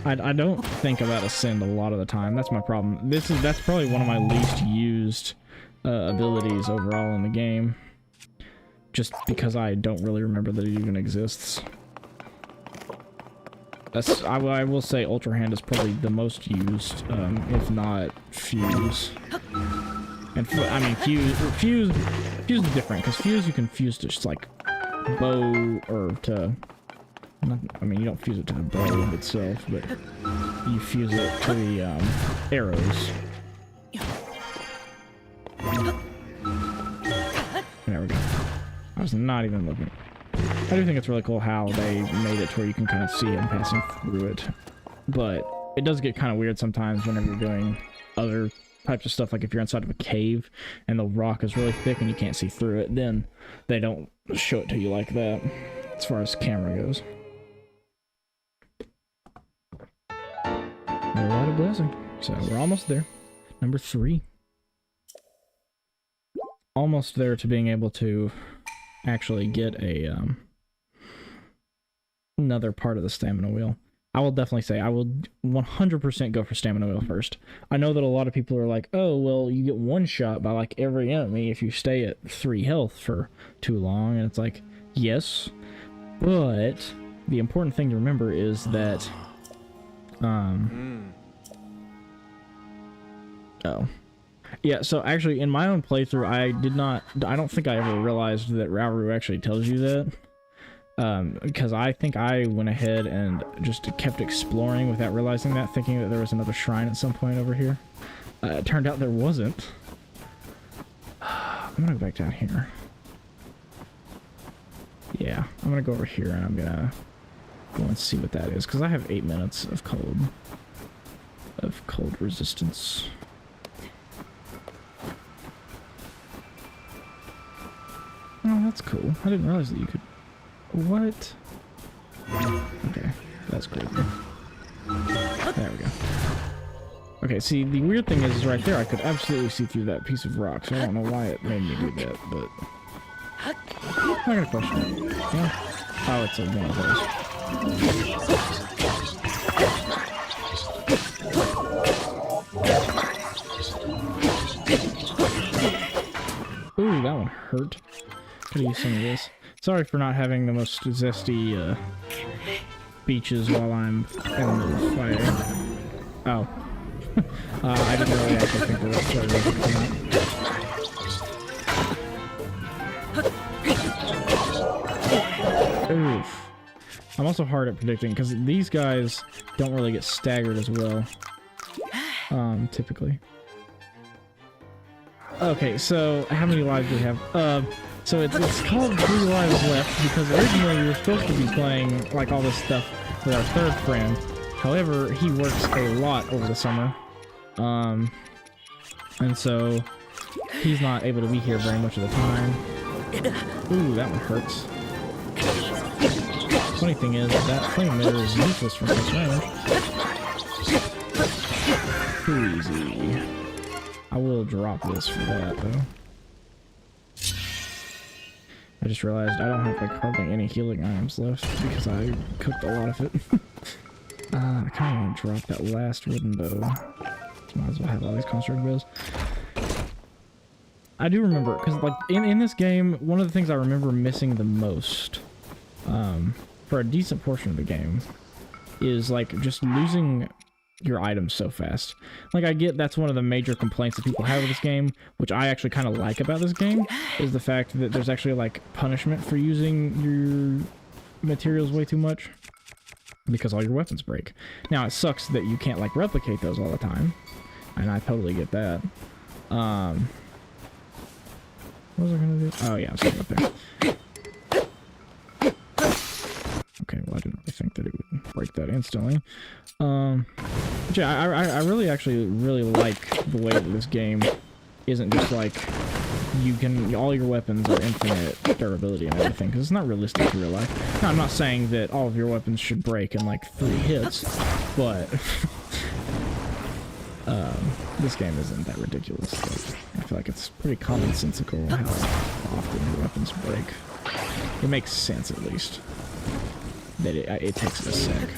[SPEAKER 1] I don't think about Ascend a lot of the time. That's my problem. That's probably one of my least used abilities overall in the game. Just because I don't really remember that it even exists. I will say Ultra Hand is probably the most used, if not Fuse. And I mean Fuse is different, because Fuse you can fuse to just like bow or to... I mean, you don't fuse it to the bow itself, but you fuse it to the arrows. There we go. I was not even looking. I do think it's really cool how they made it to where you can kind of see him passing through it. But it does get kind of weird sometimes whenever you're doing other types of stuff, like if you're inside of a cave and the rock is really thick and you can't see through it, then they don't show it to you like that, as far as camera goes. A lot of blessing. So we're almost there. Number 3. Almost there to being able to actually get a another part of the stamina wheel. I will definitely say I will 100% go for stamina wheel first. I know that a lot of people are like, oh, well, you get one shot by like every enemy if you stay at 3 health for too long. And it's like, yes, but the important thing to remember is that oh. Yeah, so actually in my own playthrough I don't think I ever realized that Rauru actually tells you that. Because I think I went ahead and just kept exploring without realizing that, thinking that there was another shrine at some point over here. It turned out there wasn't. I'm gonna go back down here. Yeah, I'm gonna go over here and I'm gonna go and see what that is, because I have 8 minutes of cold resistance. Oh, that's cool. I didn't realize that you could... What? Okay, that's great. There we go. Okay, see, the weird thing is right there, I could absolutely see through that piece of rock, so I don't know why it made me do that, but... I'm not gonna question it. Yeah? Oh, it's one of those. Ooh, that one hurt. Could use some of this. Sorry for not having the most zesty beaches while I'm in the fire. Oh. I didn't really actually think that started looking. Oof. I'm also hard at predicting because these guys don't really get staggered as well. Typically. Okay, so how many lives do we have? So it's called 3 lives left because originally we were supposed to be playing like all this stuff with our third friend. However, he works a lot over the summer. And so he's not able to be here very much of the time. Ooh, that one hurts. Funny thing is, that flame emitter is useless from this range. Easy. I will drop this for that, though. I just realized I don't have, like, hardly any healing items left because I cooked a lot of it. I kind of want to drop that last wooden bow. Might as well have all these construct bows. I do remember, because, like, in this game, one of the things I remember missing the most, for a decent portion of the game, is, like, just losing your items so fast. Like, I get that's one of the major complaints that people have with this game, which I actually kind of like about this game, is the fact that there's actually, like, punishment for using materials way too much because all your weapons break. Now it sucks that you can't like replicate those all the time, and I totally get that. What was I gonna do? Oh yeah, I was going up there. Okay, well I didn't really think that it would break that instantly. But yeah, I really actually really like the way that this game isn't just like you can, all your weapons are infinite durability and everything, because it's not realistic in real life. Now, I'm not saying that all of your weapons should break in like 3 hits, but this game isn't that ridiculous. Like, I feel like it's pretty commonsensical how often your weapons break. It makes sense at least that it takes a sec.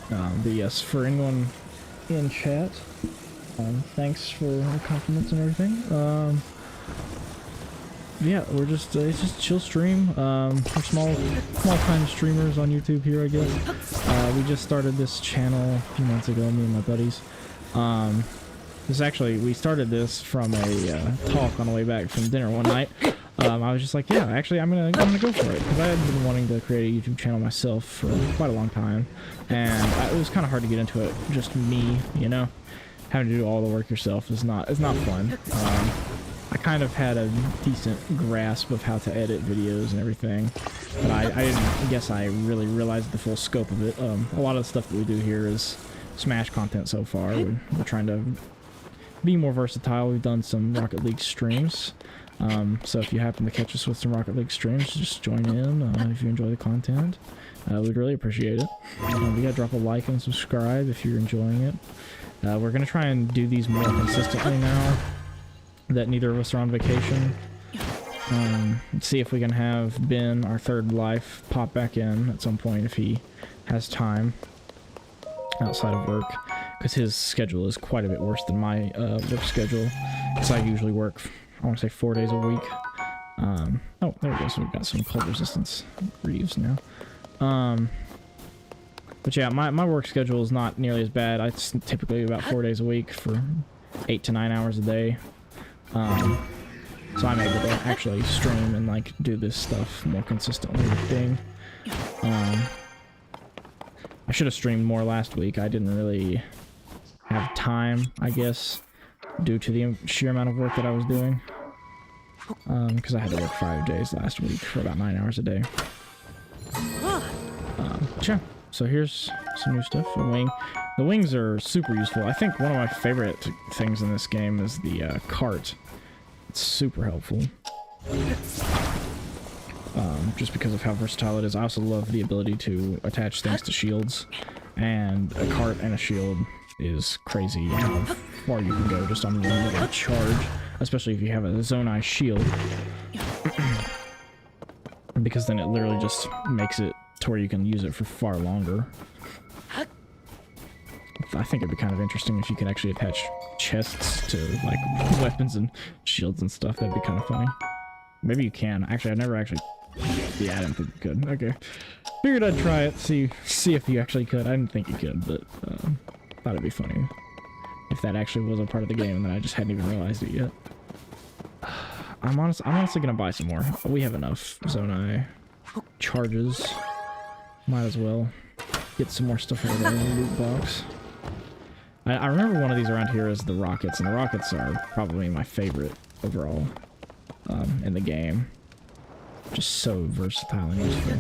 [SPEAKER 1] But yes, for anyone in chat, thanks for the compliments and everything. Yeah, we're just it's just a chill stream. We're small time streamers on YouTube here, I guess. We just started this channel a few months ago, me and my buddies. This actually, we started this from a talk on the way back from dinner one night. I was just like, yeah, actually, I'm gonna go for it, because I had been wanting to create a YouTube channel myself for quite a long time, and it was kind of hard to get into it. Just me, you know, having to do all the work yourself is not fun. I kind of had a decent grasp of how to edit videos and everything, but I didn't guess I really realized the full scope of it. A lot of the stuff that we do here is Smash content so far. We're trying to be more versatile. We've done some Rocket League streams. So if you happen to catch us with some Rocket League streams, just join in if you enjoy the content. We'd really appreciate it. You gotta drop a like and subscribe if you're enjoying it. We're gonna try and do these more consistently now that neither of us are on vacation. See if we can have Ben, our third life, pop back in at some point if he has time outside of work, because his schedule is quite a bit worse than my work schedule, because I usually work, I want to say 4 days a week. Oh, there we go. So we've got some cold resistance Reeves now. But yeah, my work schedule is not nearly as bad. It's typically about 4 days a week for 8 to 9 hours a day. So I'm able to actually stream and like do this stuff more consistently with Bing. I should have streamed more last week. I didn't really have time, I guess, due to the sheer amount of work that I was doing. Because I had to work 5 days last week for about 9 hours a day. Yeah, so here's some new stuff. A wing. The wings are super useful. I think one of my favorite things in this game is the cart. It's super helpful. Just because of how versatile it is. I also love the ability to attach things to shields. And a cart and a shield is crazy how far you can go just on one little charge. Especially if you have a Zonai shield. Because then it literally just makes it to where you can use it for far longer. I think it'd be kind of interesting if you could actually attach chests to like weapons and shields and stuff. That'd be kind of funny. Maybe you can. Actually, I've never actually... Yeah, I didn't think you could. Okay. Figured I'd try it, see if you actually could. I didn't think you could, but thought it'd be funny if that actually was a part of the game and then I just hadn't even realized it yet. I'm honestly gonna buy some more. We have enough Zonai charges. Might as well get some more stuff out of the loot box. I remember one of these around here is the rockets, and the rockets are probably my favorite overall in the game. Just so versatile and useful.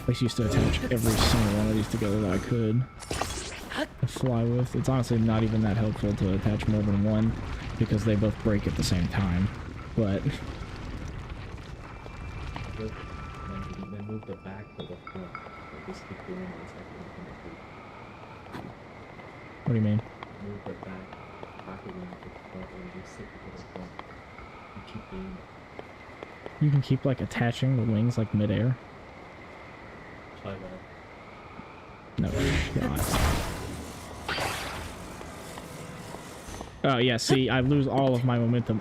[SPEAKER 1] I used to attach every single one of these together that I could to fly with. It's honestly not even that helpful to attach more than one because they both break at the same time. But
[SPEAKER 2] they move the back to the front. Just keep doing this.
[SPEAKER 1] What do you mean?
[SPEAKER 2] Move the back again to the front, and you stick it to the front. You keep doing it.
[SPEAKER 1] You can keep like attaching the wings like midair.
[SPEAKER 2] Try that.
[SPEAKER 1] No shot. Oh yeah, see, I lose all of my momentum.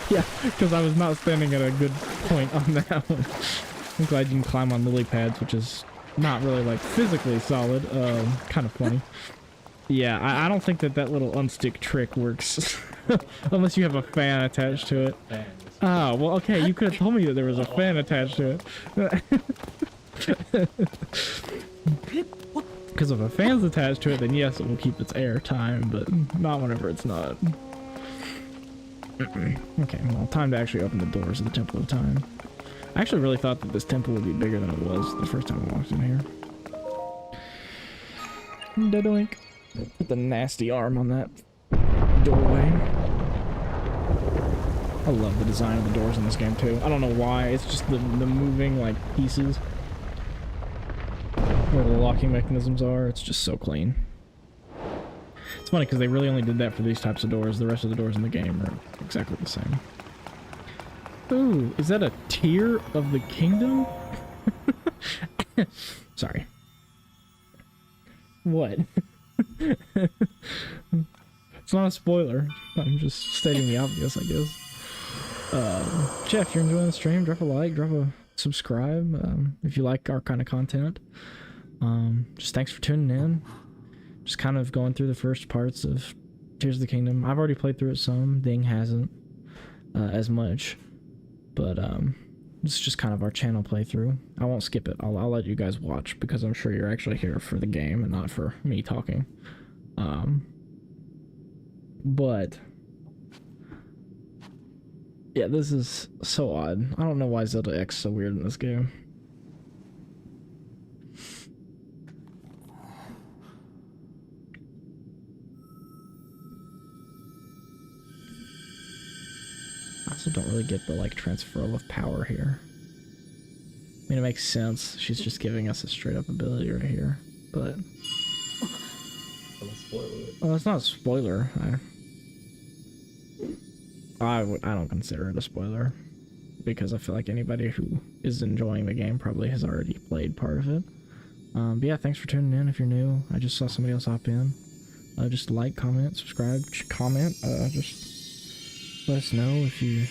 [SPEAKER 1] Yeah, because I was not standing at a good point on that one. I'm glad you can climb on lily pads, which is not really like physically solid. Kind of funny. Yeah, I don't think that little unstick trick works unless you have a fan attached to it.
[SPEAKER 2] Fan,
[SPEAKER 1] Oh, well, okay, you could have told me that there was a fan attached to it. Because if a fan's attached to it, then yes, it will keep its air time, but not whenever it's not. Okay, well, time to actually open the doors of the Temple of Time. I actually really thought that this temple would be bigger than it was the first time I walked in here. Doink. Put the nasty arm on that doorway. I love the design of the doors in this game too. I don't know why, it's just the moving like pieces where the locking mechanisms are. It's just so clean. It's funny because they really only did that for these types of doors. The rest of the doors in the game are exactly the same. Ooh, is that a Tear of the Kingdom? Sorry. What? It's not a spoiler. I'm just stating the obvious, I guess. Jeff, if you're enjoying the stream, drop a like, drop a subscribe if you like our kind of content. Just thanks for tuning in. Just kind of going through the first parts of Tears of the Kingdom. I've already played through it some. Ding hasn't as much. But it's just kind of our channel playthrough. I won't skip it. I'll let you guys watch because I'm sure you're actually here for the game and not for me talking. But yeah, this is so odd. I don't know why Zelda X is so weird in this game. I also don't really get the like transferal of power here. I mean, it makes sense. She's just giving us a straight up ability right here, but
[SPEAKER 2] Don't spoil it.
[SPEAKER 1] well, it's not a spoiler. I don't consider it a spoiler because I feel like anybody who is enjoying the game probably has already played part of it. But yeah, thanks for tuning in. If you're new, I just saw somebody else hop in. Just like, comment, subscribe, comment. Just let us know if you're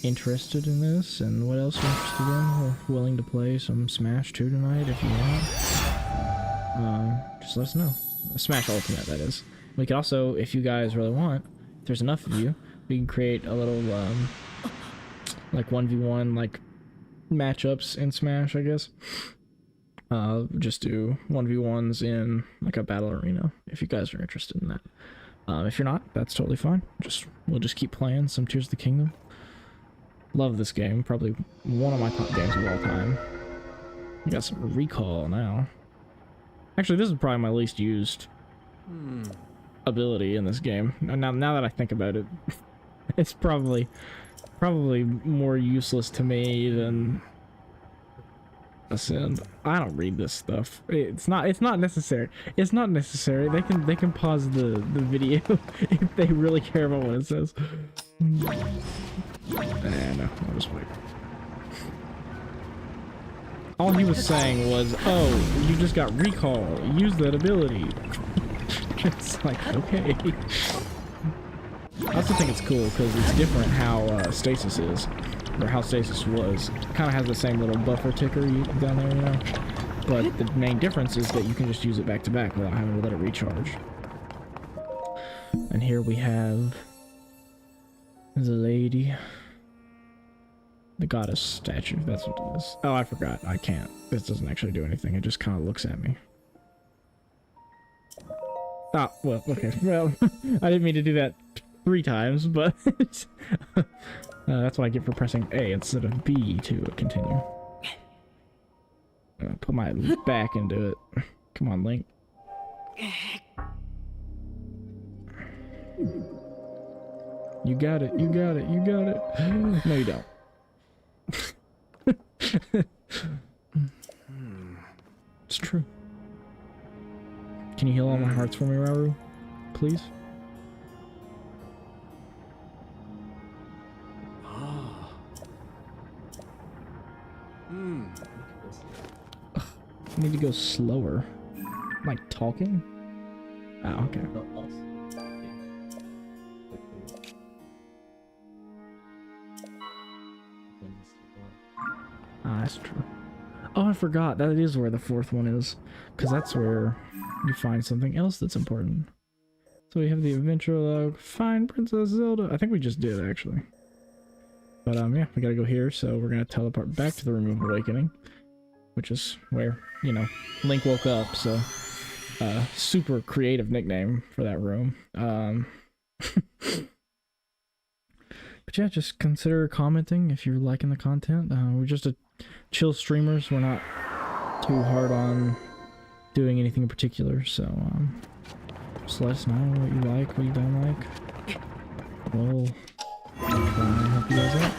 [SPEAKER 1] interested in this and what else you're interested in. We're willing to play some Smash 2 tonight if you want. Just let us know. Smash Ultimate, that is. We could also, if you guys really want, if there's enough of you, we can create a little like 1v1 like matchups in Smash, I guess. Just do 1v1s in like a battle arena if you guys are interested in that. If you're not, that's totally fine. We'll just keep playing some Tears of the Kingdom. Love this game, probably one of my top games of all time. We got some recall now. Actually, this is probably my least used ability in this game. Now that I think about it, it's probably more useless to me than Ascend. I don't read this stuff. It's not necessary. It's not necessary. They can pause the video if they really care about what it says. No, I'll just wait. All he was saying was, oh, you just got recall. Use that ability. It's like, okay. I also think it's cool because it's different how stasis is, or how stasis was. It kind of has the same little buffer ticker down there, you know? But the main difference is that you can just use it back to back without having to let it recharge. And here we have the lady. The goddess statue, that's what it is. Oh, I forgot. I can't. This doesn't actually do anything. It just kind of looks at me. Ah, well, okay. Well, I didn't mean to do that 3 times, but that's what I get for pressing A instead of B to continue. Put my back into it. Come on, Link. You got it, you got it, you got it. No, you don't. It's true. Can you heal all my hearts for me, Rauru? Please? I need to go slower. Like talking? Oh, okay.
[SPEAKER 2] Not us.
[SPEAKER 1] Ah, that's true. Oh, I forgot. That is where the 4th one is. Because that's where you find something else that's important. So we have the adventure log. Find Princess Zelda. I think we just did, actually. But yeah, we gotta go here, so we're gonna teleport back to the Room of Awakening, which is where, you know, Link woke up, so super creative nickname for that room. But yeah, just consider commenting if you're liking the content. We're just a chill streamers. We're not too hard on doing anything in particular, so just let us know what you like, what you don't like. We'll try and help you guys out.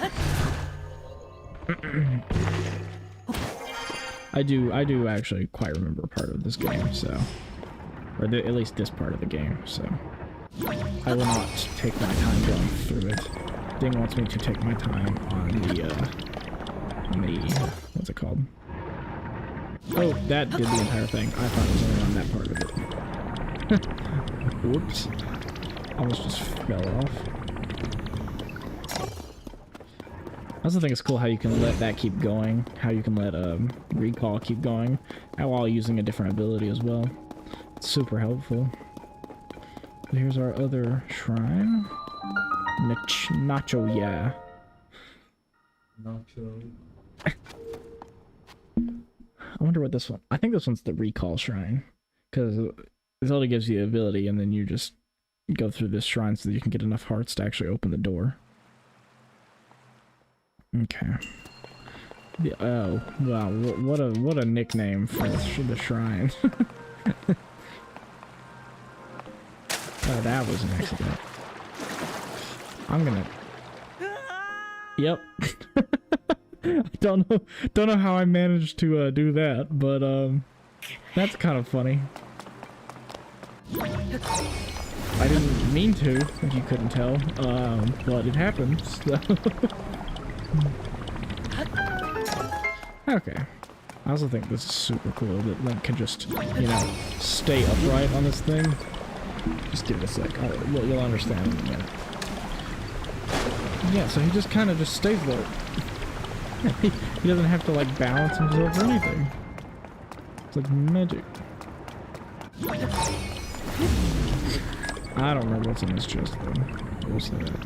[SPEAKER 1] I do actually quite remember part of this game, so, or at least this part of the game, so I will not take my time going through it. Ding wants me to take my time on the what's it called? Oh, that did the entire thing. I thought it was only on that part of it. Whoops. Almost just fell off. I also think it's cool how you can let that keep going, how you can let recall keep going, while using a different ability as well. It's super helpful. So here's our other shrine. Nacho, yeah.
[SPEAKER 2] Nacho.
[SPEAKER 1] I wonder what this one... I think this one's the recall shrine. Because Zelda gives you the ability, and then you just go through this shrine so that you can get enough hearts to actually open the door. Okay. Oh, wow. What a nickname for the shrine. Oh, that was an accident. I'm gonna... Yep. I don't know how I managed to do that, but that's kind of funny. I didn't mean to, if you couldn't tell, but it happened, so... Okay. I also think this is super cool that Link can just, you know, stay upright on this thing. Just give it a sec. You'll understand in a minute. Yeah, so he just kind of just stays there. He doesn't have to, like, balance himself or anything. It's like magic. I don't remember what's in this chest, though. We'll say that.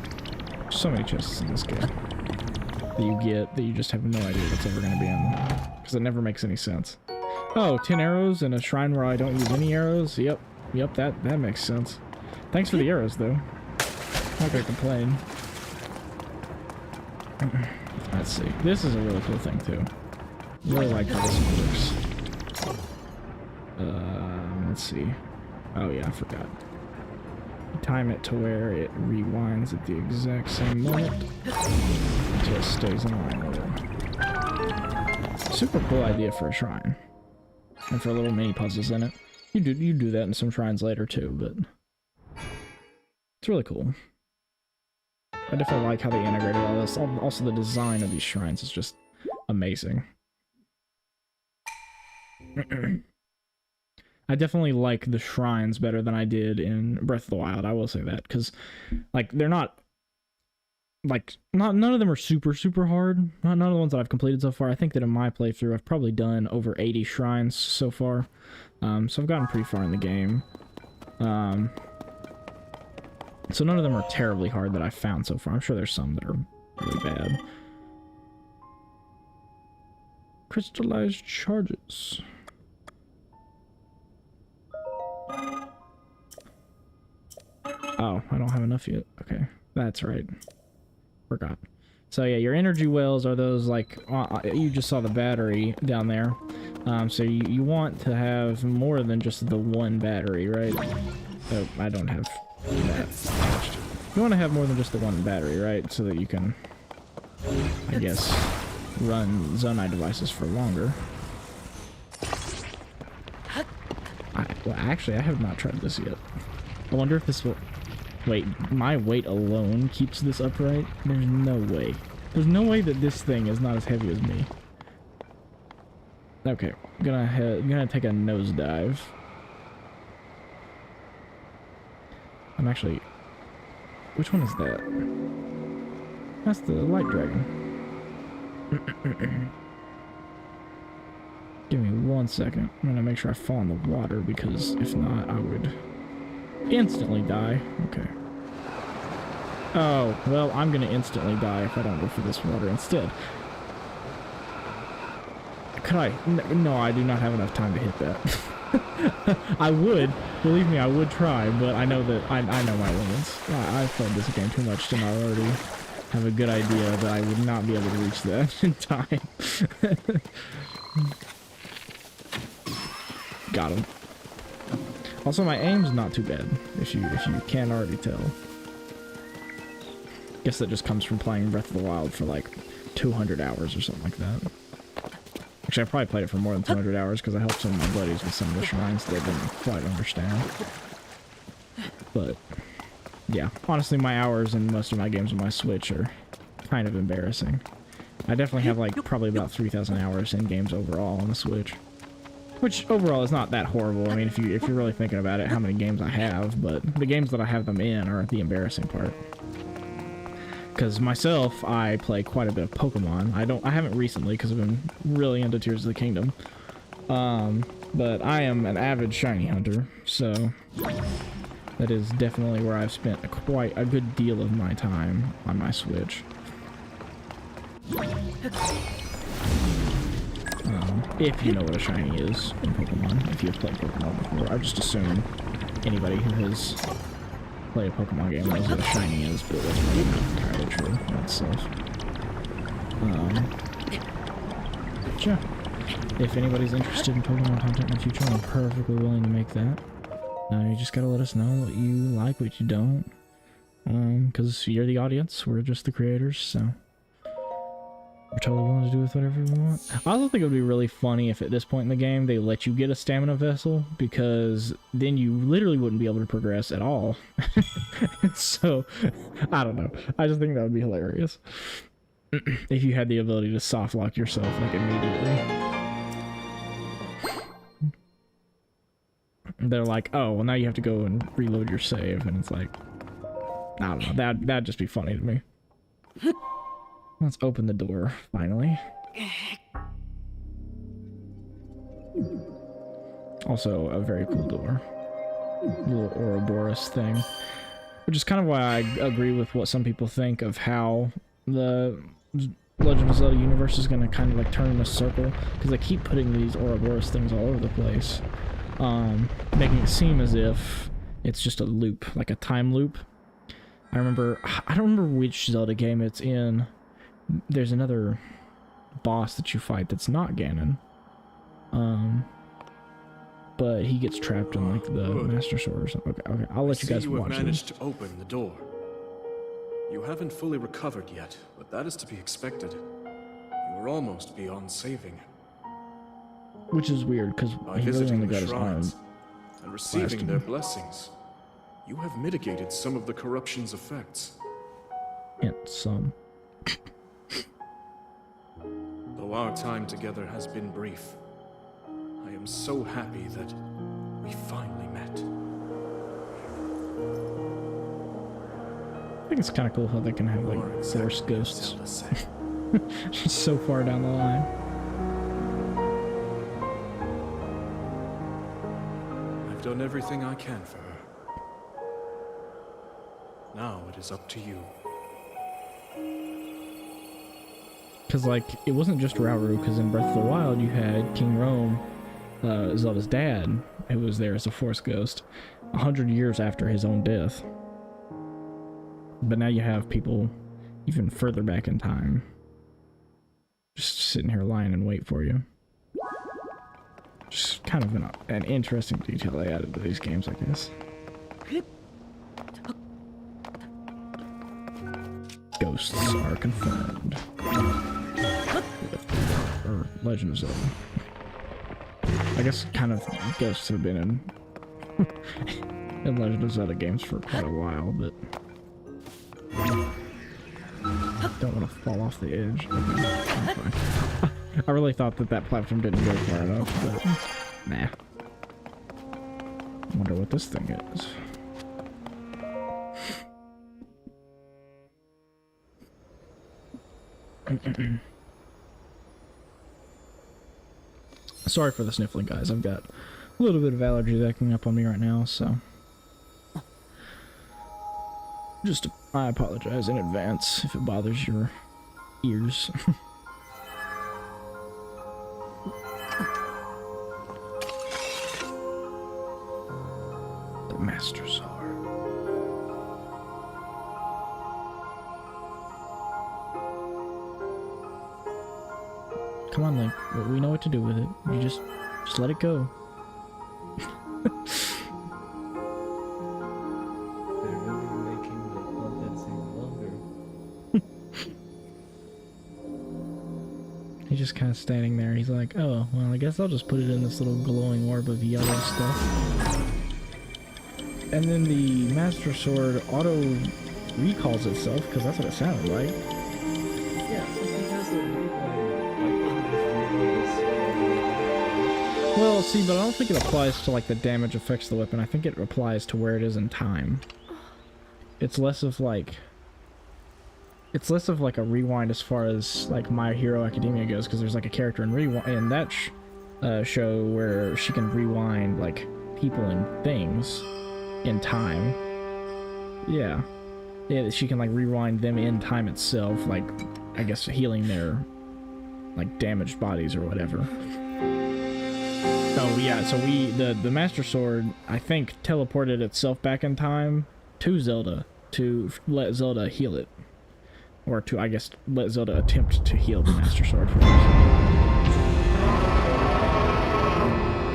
[SPEAKER 1] There's so many chests in this game that you get that you just have no idea what's ever going to be in. Because it never makes any sense. Oh, 10 arrows in a shrine where I don't use any arrows? Yep, that makes sense. Thanks for the arrows, though. Not gonna complain. Let's see. This is a really cool thing, too. Really like how this works. Let's see. Oh, yeah, I forgot. Time it to where it rewinds at the exact same moment. It just stays in line with it. Super cool idea for a shrine. And for little mini puzzles in it. You do that in some shrines later too, but it's really cool. I definitely like how they integrated all this. Also, the design of these shrines is just amazing. I definitely like the shrines better than I did in Breath of the Wild. I will say that, because like they're not like none of them are super hard. None of the ones that I've completed so far. I think that in my playthrough I've probably done over 80 shrines so far. So I've gotten pretty far in the game. So none of them are terribly hard that I've found so far. I'm sure there's some that are really bad. Crystallized charges. Oh, I don't have enough yet. Okay, that's right. Forgot. So yeah, your energy wells are those, like, you just saw the battery down there. So you want to have more than just the one battery, right? Oh, I don't have that attached. You want to have more than just the one battery, right? So that you can, I guess, run Zonai devices for longer. Well, actually, I have not tried this yet. I wonder if this will... Wait, my weight alone keeps this upright? There's no way. There's no way that this thing is not as heavy as me. Okay, I'm gonna take a nosedive. I'm actually... Which one is that? That's the light dragon. Give me 1 second. I'm gonna make sure I fall in the water, because if not, I would instantly die. Okay. Oh, well, I'm gonna instantly die if I don't go for this water instead. Could I? No, I do not have enough time to hit that. I would, believe me, I would try, but I know that I know my limits. I've played this game too much to not already have a good idea that I would not be able to reach that in time. Got him. Also, my aim's not too bad, if you can't already tell. Guess that just comes from playing Breath of the Wild for like 200 hours or something like that. Actually, I probably played it for more than 200 hours because I helped some of my buddies with some of the shrines that they didn't quite understand. But, yeah. Honestly, my hours in most of my games on my Switch are kind of embarrassing. I definitely have like probably about 3,000 hours in games overall on the Switch. Which overall is not that horrible. I mean, if you're really thinking about it, how many games I have, but the games that I have them in are the embarrassing part. Because myself, I play quite a bit of Pokemon. I haven't recently because I've been really into Tears of the Kingdom. But I am an avid shiny hunter, so that is definitely where I've spent quite a good deal of my time on my Switch. If you know what a shiny is in Pokemon, if you've played Pokemon before. I just assume anybody who has played a Pokemon game knows what a shiny is, but that's probably not entirely true in itself. Sure. If anybody's interested in Pokemon content in the future, I'm perfectly willing to make that. You just gotta let us know what you like, what you don't. Because you're the audience, we're just the creators, so we're totally willing to do with whatever we want. I also think it would be really funny if at this point in the game they let you get a stamina vessel, because then you literally wouldn't be able to progress at all. So, I don't know. I just think that would be hilarious. If you had the ability to soft lock yourself like immediately. They're like, oh, well now you have to go and reload your save, and it's like, I don't know, that'd just be funny to me. Let's open the door, finally. Also, a very cool door. Little Ouroboros thing. Which is kind of why I agree with what some people think of how the Legend of Zelda universe is going to kind of like turn in a circle. Because they keep putting these Ouroboros things all over the place. Making it seem as if it's just a loop, like a time loop. I don't remember which Zelda game it's in. There's another boss that you fight that's not Ganon. But he gets trapped in like the Master Sword or something. Okay, I'll let you guys watch it.
[SPEAKER 3] You have managed to open the door. You haven't fully recovered yet, but that is to be expected. You are almost beyond saving.
[SPEAKER 1] Which is weird, because he really only got his arm
[SPEAKER 3] and receiving their blessings, you have mitigated some of the corruption's effects.
[SPEAKER 1] And some.
[SPEAKER 3] Though our time together has been brief, I am so happy that we finally met.
[SPEAKER 1] I think it's kind of cool how they can have like force ghosts just so far down the line.
[SPEAKER 3] I've done everything I can for her. Now it is up to you.
[SPEAKER 1] Because, like, it wasn't just Rauru, because in Breath of the Wild you had King Rome, Zelda's dad, who was there as a Force Ghost 100 years after his own death. But now you have people even further back in time just sitting here lying in wait for you. Just kind of an interesting detail they added to these games, I guess. Ghosts are confirmed. Or Legend of Zelda. I guess kind of ghosts have been in Legend of Zelda games for quite a while, but don't want to fall off the edge. Okay, I'm fine. I really thought that platform didn't go far enough, but nah. I wonder what this thing is. Sorry for the sniffling, guys. I've got a little bit of allergies acting up on me right now, so. Just, I apologize in advance if it bothers your ears. The Master Sword. Come on, Link. We know what to do with it. You just let it go.
[SPEAKER 2] They're really making the content seem longer.
[SPEAKER 1] He's just kind of standing there. He's like, oh, well, I guess I'll just put it in this little glowing orb of yellow stuff. And then the Master Sword auto recalls itself, because that's what it sounded like.
[SPEAKER 2] Yeah, since he has a rewind, why couldn't this
[SPEAKER 1] Well, see, but I don't think it applies to, like, the damage effects of the weapon. I think it applies to where it is in time. It's less of, like... It's less of, like, a rewind as far as, like, My Hero Academia goes, because there's, like, a character in that show where she can rewind, like, people and things in time. Yeah. Yeah, she can, like, rewind them in time itself, like, I guess healing their, like, damaged bodies or whatever. Oh, yeah, so the Master Sword, I think, teleported itself back in time to Zelda to let Zelda heal it. Or to, I guess, let Zelda attempt to heal the Master Sword first.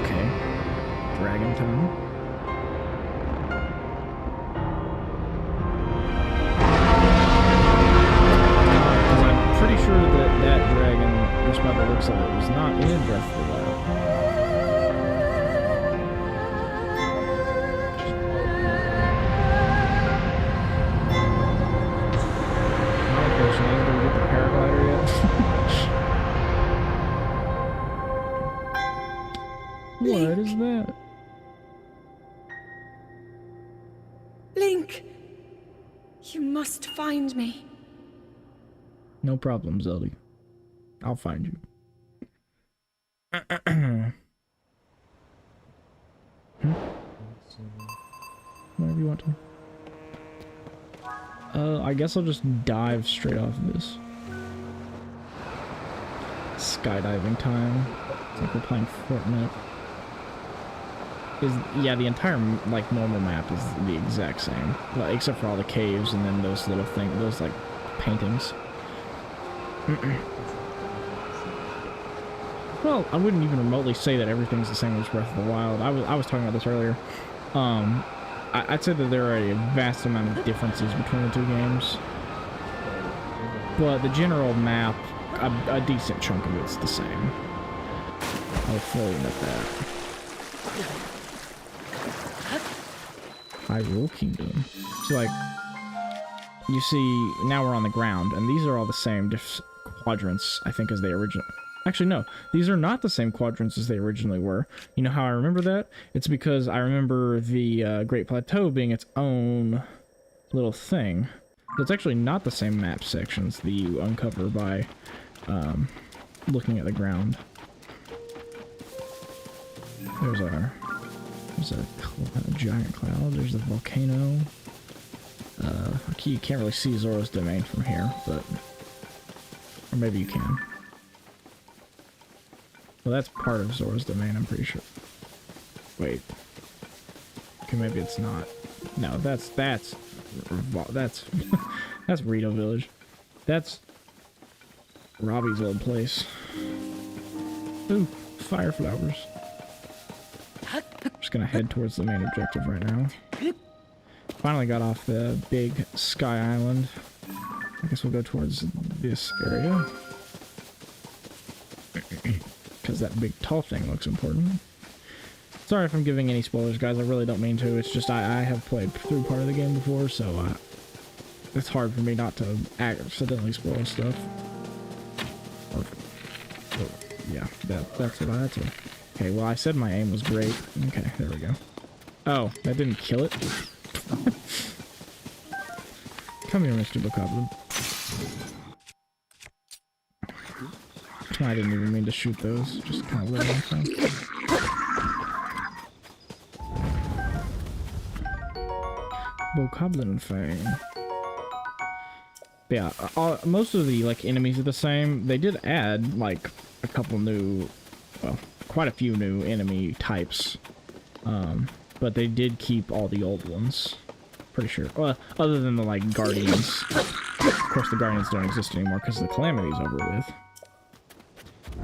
[SPEAKER 1] Okay. Dragon time. Because I'm pretty sure that dragon, just by the looks of it, was not in Breath of the Wild. What is that?
[SPEAKER 4] Link! You must find me.
[SPEAKER 1] No problem, Zelda. I'll find you. Hmm? Whatever you want to. I guess I'll just dive straight off of this. Skydiving time. It's like we're playing Fortnite. Yeah, the entire, like, normal map is the exact same, like, except for all the caves and then those little things, those, like, paintings. Well, I wouldn't even remotely say that everything's the same as Breath of the Wild. I was talking about this earlier. I'd say that there are a vast amount of differences between the two games, but the general map, a decent chunk of it's the same. I'll fully admit that. Hyrule Kingdom. So, like, you see, now we're on the ground, and these are all the same quadrants, I think, as they originally... Actually, no. These are not the same quadrants as they originally were. You know how I remember that? It's because I remember the Great Plateau being its own little thing. It's actually not the same map sections that you uncover by looking at the ground. There's a giant cloud. There's a volcano. You can't really see Zora's Domain from here, but... Or maybe you can. Well, that's part of Zora's Domain, I'm pretty sure. Wait. Okay, maybe it's not. No, that's Rito Village. That's Robbie's old place. Ooh, fire flowers. Just gonna head towards the main objective right now. Finally got off the big Sky Island. I guess we'll go towards this area. Because that big tall thing looks important. Sorry if I'm giving any spoilers, guys. I really don't mean to. It's just I have played through part of the game before, so it's hard for me not to accidentally spoil stuff. Yeah, that's what I had to. Okay, well, I said my aim was great. Okay, there we go. Oh, that didn't kill it? Come here, Mr. Bokoblin. I didn't even mean to shoot those. Just kind of lit on fire. Bokoblin Fang. Yeah, most of the like enemies are the same. They did add like a couple new, well, quite a few new enemy types, but they did keep all the old ones. Pretty sure. Well, other than the like Guardians. Of course, the Guardians don't exist anymore because the Calamity's over with.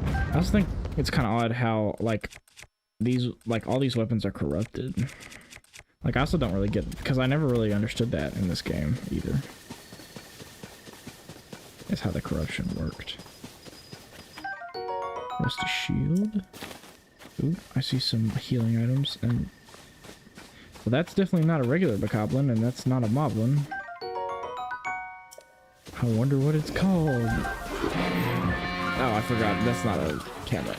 [SPEAKER 1] I also think it's kind of odd how like all these weapons are corrupted. Like, I also don't really get, because I never really understood that in this game either. That's how the corruption worked. Rusty shield. Ooh, I see some healing items, and well, that's definitely not a regular Bokoblin, and that's not a Moblin. I wonder what it's called. Oh, I forgot. That's not a camera.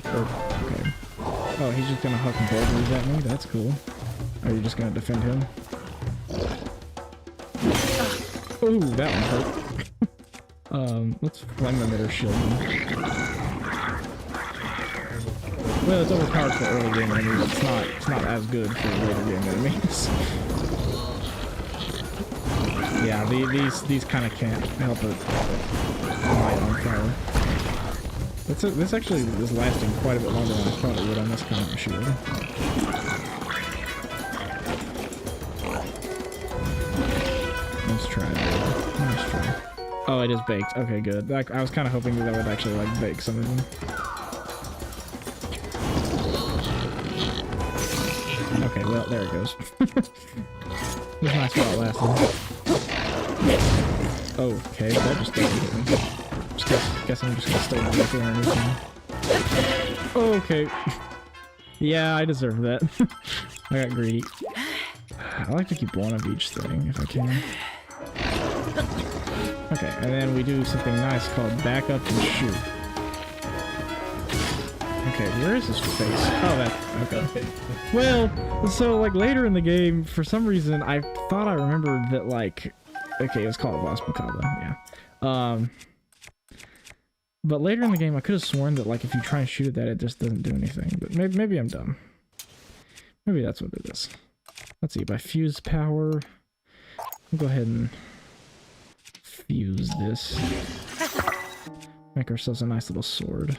[SPEAKER 1] Okay. Oh, he's just gonna huck boulders at me? That's cool. Are you just gonna defend him? Ooh, that one hurt. Let's flame emitter shield him. Well, it's overpowered for early game enemies. It's not as good for later game enemies. Yeah, these kind of can't help it light on fire. This actually is lasting quite a bit longer than I thought it would on this kind of shield. Let's try it. Nice try. Oh, it is baked. Okay, good. I was kind of hoping that would actually like bake some of them. Okay, well, there it goes. It was nice while it lasted. Okay, that just doesn't hit me. Guess I'm just gonna stay down there or anything. Okay. Yeah, I deserve that. I got greedy. I like to keep one of each thing if I can. Okay, and then we do something nice called back up and shoot. Okay, where is his face? Oh, that. Okay. Well, so like later in the game, for some reason, I thought I remembered that like. Okay, it was called Boss Bokoblin, yeah. But later in the game, I could have sworn that like if you try and shoot at that, it just doesn't do anything. But maybe I'm dumb. Maybe that's what it is. Let's see. By fuse power, we'll go ahead and fuse this. Make ourselves a nice little sword.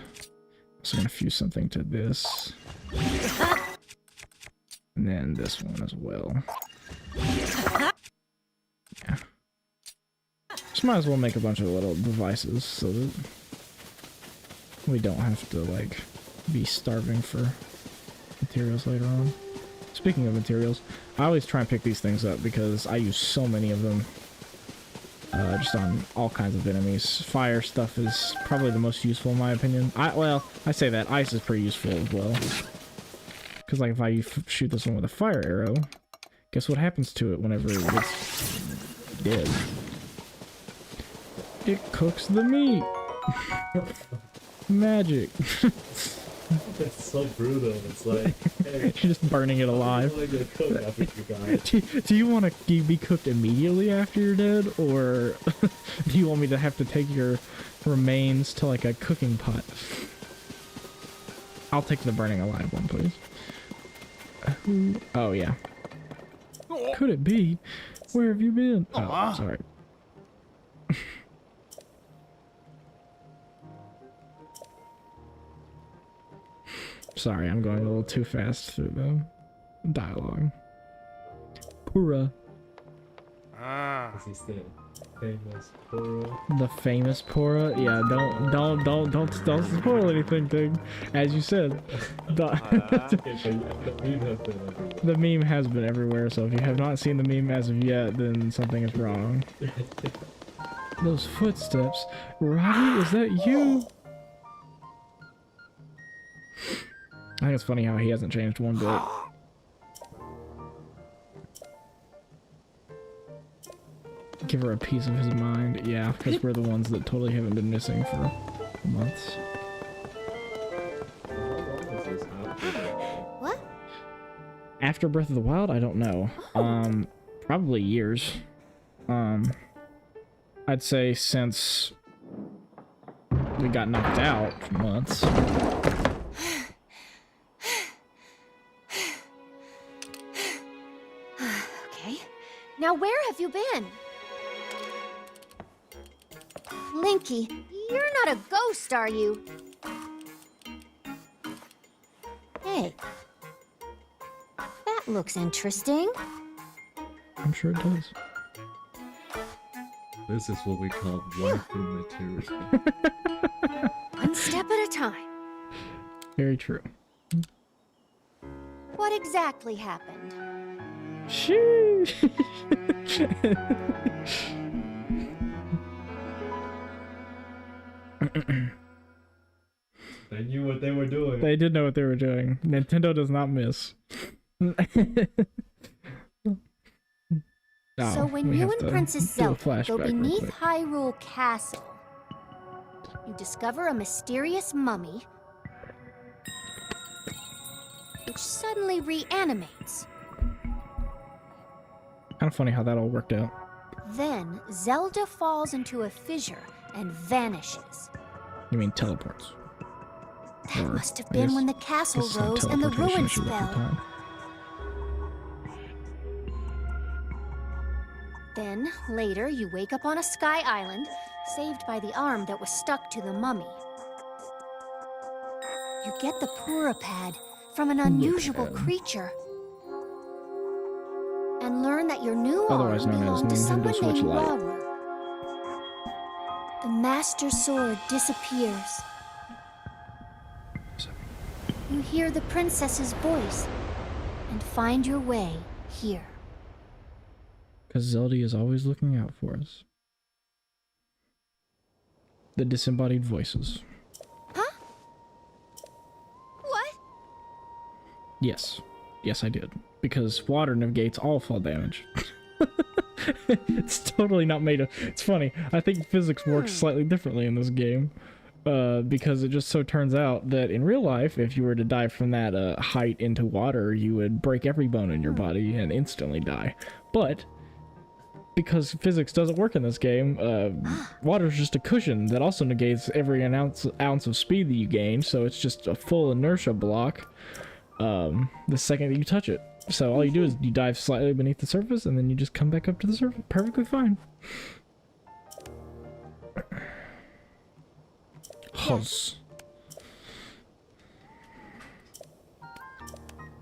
[SPEAKER 1] Also gonna fuse something to this, and then this one as well. Yeah. Just might as well make a bunch of little devices so that we don't have to, like, be starving for materials later on. Speaking of materials, I always try and pick these things up because I use so many of them. Just on all kinds of enemies. Fire stuff is probably the most useful in my opinion. Well, I say that. Ice is pretty useful as well. Because, like, if I shoot this one with a fire arrow, guess what happens to it whenever it gets dead? It cooks the meat! Magic!
[SPEAKER 2] It's so brutal. It's like, hey,
[SPEAKER 1] you're just burning it alive. Do you want to be cooked immediately after you're dead, or do you want me to have to take your remains to like a cooking pot? I'll take the burning alive one, please. Oh yeah. Could it be? Where have you been? Oh, sorry. Sorry, I'm going a little too fast through the dialogue. Pura.
[SPEAKER 2] This is the famous Pura.
[SPEAKER 1] The famous Pura? Yeah, don't spoil anything, thing. As you said. The meme has been everywhere, so if you have not seen the meme as of yet, then something is wrong. Those footsteps. Robbie, is that you? I think it's funny how he hasn't changed one bit. Give her a piece of his mind. Yeah, because we're the ones that totally haven't been missing for months.
[SPEAKER 5] What?
[SPEAKER 1] After Breath of the Wild? I don't know. Probably years. I'd say since we got knocked out, months.
[SPEAKER 5] Now where have you been? Linky, you're not a ghost, are you? Hey. That looks interesting.
[SPEAKER 1] I'm sure it does.
[SPEAKER 2] This is what we call waifu material.
[SPEAKER 5] One step at a time.
[SPEAKER 1] Very true.
[SPEAKER 5] What exactly happened?
[SPEAKER 1] Sheesh.
[SPEAKER 2] They knew what they were doing.
[SPEAKER 1] They did know what they were doing. Nintendo does not miss.
[SPEAKER 5] So when you and Princess
[SPEAKER 1] do a
[SPEAKER 5] Zelda go
[SPEAKER 1] flashback real
[SPEAKER 5] beneath
[SPEAKER 1] quick.
[SPEAKER 5] Hyrule Castle, you discover a mysterious mummy which suddenly reanimates.
[SPEAKER 1] Kind of funny how that all worked out.
[SPEAKER 5] Then Zelda falls into a fissure and vanishes.
[SPEAKER 1] You mean teleports?
[SPEAKER 5] That
[SPEAKER 1] Or,
[SPEAKER 5] must have
[SPEAKER 1] I
[SPEAKER 5] been
[SPEAKER 1] guess-
[SPEAKER 5] when the
[SPEAKER 1] I
[SPEAKER 5] castle
[SPEAKER 1] guess it's not
[SPEAKER 5] rose and the
[SPEAKER 1] teleportation
[SPEAKER 5] ruins
[SPEAKER 1] issue at the
[SPEAKER 5] fell.
[SPEAKER 1] time.
[SPEAKER 5] Then, later, you wake up on a sky island, saved by the arm that was stuck to the mummy. You get the Purapad from an unusual
[SPEAKER 1] Purapad.
[SPEAKER 5] creature. And learn that your new
[SPEAKER 1] Otherwise
[SPEAKER 5] arm
[SPEAKER 1] known as
[SPEAKER 5] belonged to
[SPEAKER 1] Nintendo
[SPEAKER 5] someone
[SPEAKER 1] Switch
[SPEAKER 5] named
[SPEAKER 1] Lite.
[SPEAKER 5] Waru. The Master Sword disappears. You hear the princess's voice and find your way here.
[SPEAKER 1] Because Zelda is always looking out for us. The disembodied voices.
[SPEAKER 5] Huh? What?
[SPEAKER 1] Yes. Yes, I did. Because water negates all fall damage. It's totally not made of... It's funny. I think physics works slightly differently in this game. Because it just so turns out that in real life, if you were to dive from that height into water, you would break every bone in your body and instantly die. But because physics doesn't work in this game, water is just a cushion that also negates every ounce of speed that you gain, so it's just a full inertia block the second that you touch it. So all you do is you dive slightly beneath the surface, and then you just come back up to the surface perfectly fine. Huzz.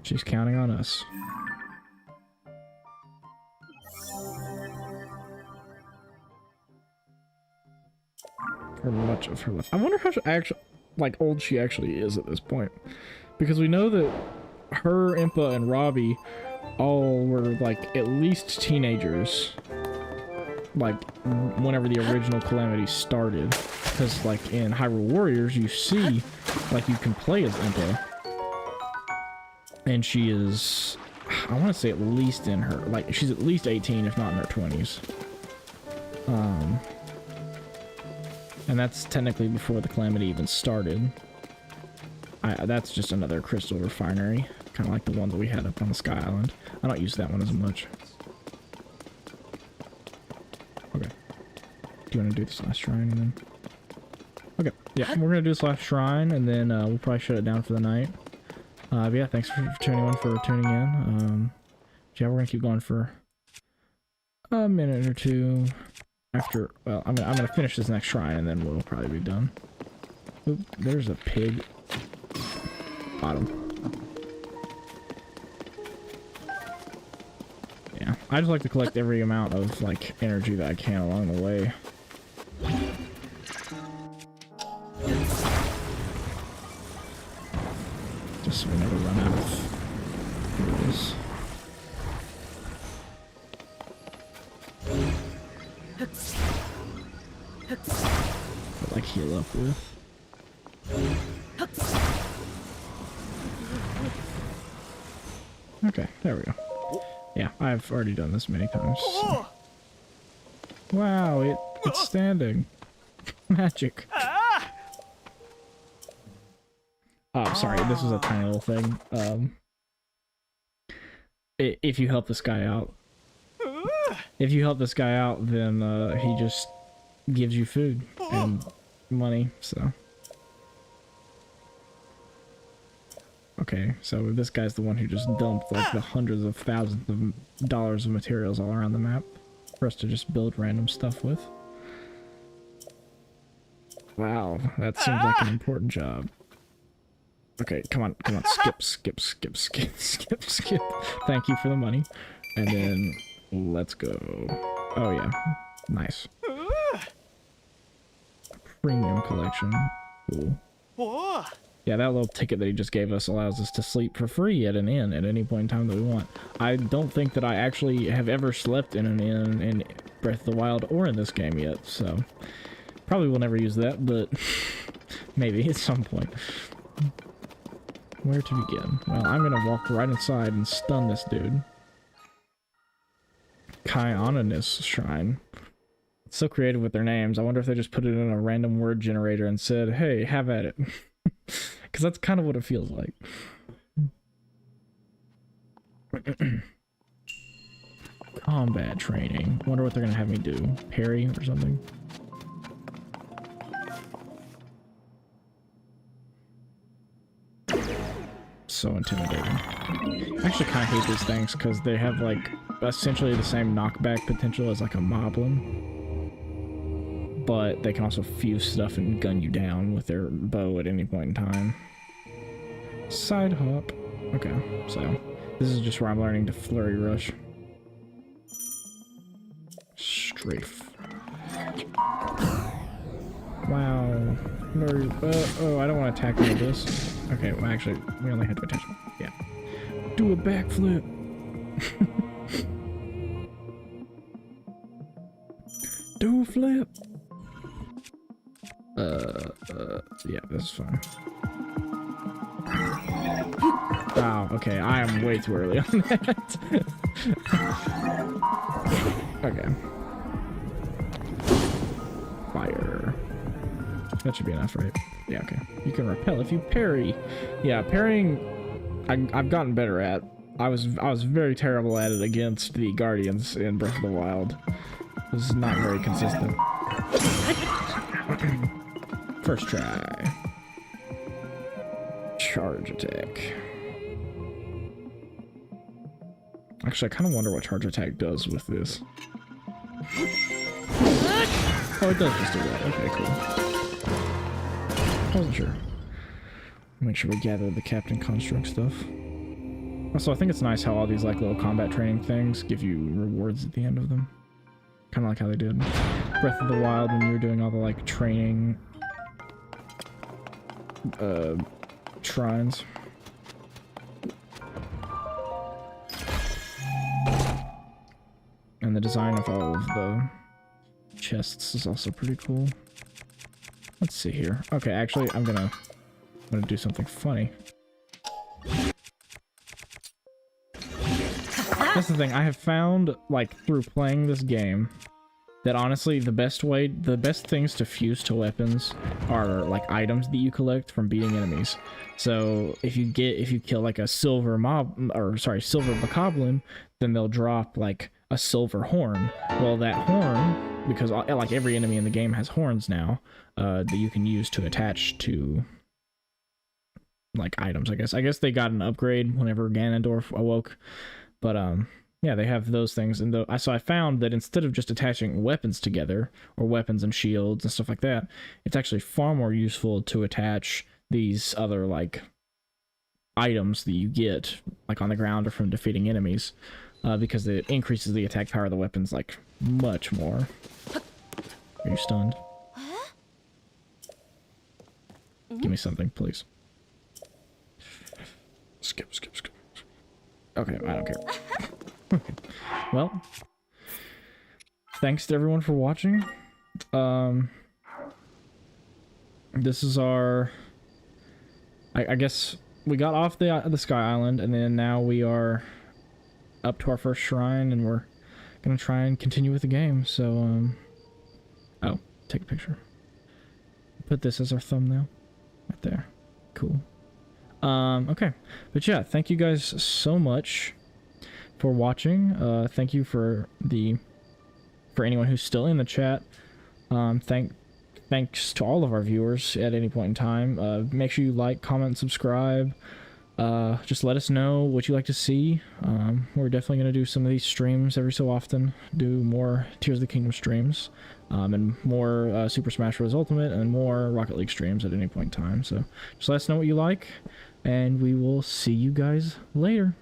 [SPEAKER 1] She's counting on us. For much of her life. I wonder how old she actually is at this point. Because we know that her, Impa, and Robbie all were like at least teenagers. Like whenever the original Calamity started. Because like in Hyrule Warriors you see like you can play as Impa. And she is, I want to say at least in her, like she's at least 18 if not in her 20s. And that's technically before the Calamity even started. That's just another crystal refinery. Kind of like the one that we had up on the Sky Island. I don't use that one as much. Okay. Do you want to do this last shrine and then... Okay, yeah, we're going to do this last shrine and then we'll probably shut it down for the night. But yeah, thanks to anyone for tuning in. Yeah, we're going to keep going for a minute or two. After, well, I'm gonna finish this next shrine and then we'll probably be done. Oop, there's a pig. Bottom. Yeah, I just like to collect every amount of like energy that I can along the way. Just so we never run out of heroes. But like heal up with. Okay, there we go. Yeah, I've already done this many times. So. Wow, it's standing. Magic. Oh, sorry, this was a tiny little thing. If you help this guy out, then he just gives you food and money, so. Okay, so this guy's the one who just dumped like the hundreds of thousands of dollars of materials all around the map for us to just build random stuff with. Wow, that seems like an important job. Okay, come on, skip. Thank you for the money. And then, let's go. Oh yeah, nice. Premium collection, cool. Yeah, that little ticket that he just gave us allows us to sleep for free at an inn at any point in time that we want. I don't think that I actually have ever slept in an inn in Breath of the Wild or in this game yet, so probably will never use that, but maybe at some point. Where to begin? Well, I'm gonna walk right inside and stun this dude. Kyanonus Shrine. It's so creative with their names. I wonder if they just put it in a random word generator and said, hey, have at it. Because that's kind of what it feels like. Combat training. Wonder what they're gonna have me do. Parry or something? So intimidating. I actually kind of hate these things because they have like essentially the same knockback potential as like a moblin, but they can also fuse stuff and gun you down with their bow at any point in time. Side hop. Okay, so this is just where I'm learning to flurry rush. Strafe. Wow. Flurry. Oh, I don't want to attack any of this. Okay, well actually, we only had to attach one. Yeah. Do a backflip. Do a flip. Yeah, this is fine. Wow, okay, I am way too early on that. Okay. Fire. That should be enough, right? Yeah, okay. You can repel if you parry. Yeah, parrying I've gotten better at. I was very terrible at it against the Guardians in Breath of the Wild. It was not very consistent. First try. Charge attack. Actually, I kind of wonder what charge attack does with this. Oh, it does just do that. Okay, cool. I wasn't sure. Make sure we gather the Captain Construct stuff. Also, I think it's nice how all these like little combat training things give you rewards at the end of them. Kind of like how they did Breath of the Wild when you were doing all the like training shrines. And the design of all of the chests is also pretty cool. Let's see here. Okay, actually, I'm gonna do something funny. That's the thing, I have found, like, through playing this game, that honestly, the best things to fuse to weapons are, like, items that you collect from beating enemies. So, if you kill, like, a silver silver bokoblin, then they'll drop, like, a silver horn. Well, that horn, because, like, every enemy in the game has horns now, that you can use to attach to, like, items, I guess. I guess they got an upgrade whenever Ganondorf awoke. But, yeah, they have those things. And so I found that instead of just attaching weapons together, or weapons and shields and stuff like that, it's actually far more useful to attach these other, like, items that you get, like, on the ground or from defeating enemies, because it increases the attack power of the weapons, like, much more. Are you stunned? Give me something, please. Skip. Okay, I don't care. Okay. Well, thanks to everyone for watching. This is our... I guess we got off the Sky Island, and then now we are up to our first shrine, and we're gonna try and continue with the game. So, oh, take a picture. Put this as our thumbnail, right there. Cool. Okay, but yeah, thank you guys so much for watching. Thank you for anyone who's still in the chat. Thanks to all of our viewers at any point in time. Make sure you like, comment, subscribe. Just let us know what you like to see. We're definitely going to do some of these streams every so often, do more Tears of the Kingdom streams, and more Super Smash Bros. Ultimate, and more Rocket League streams at any point in time. So just let us know what you like, and we will see you guys later.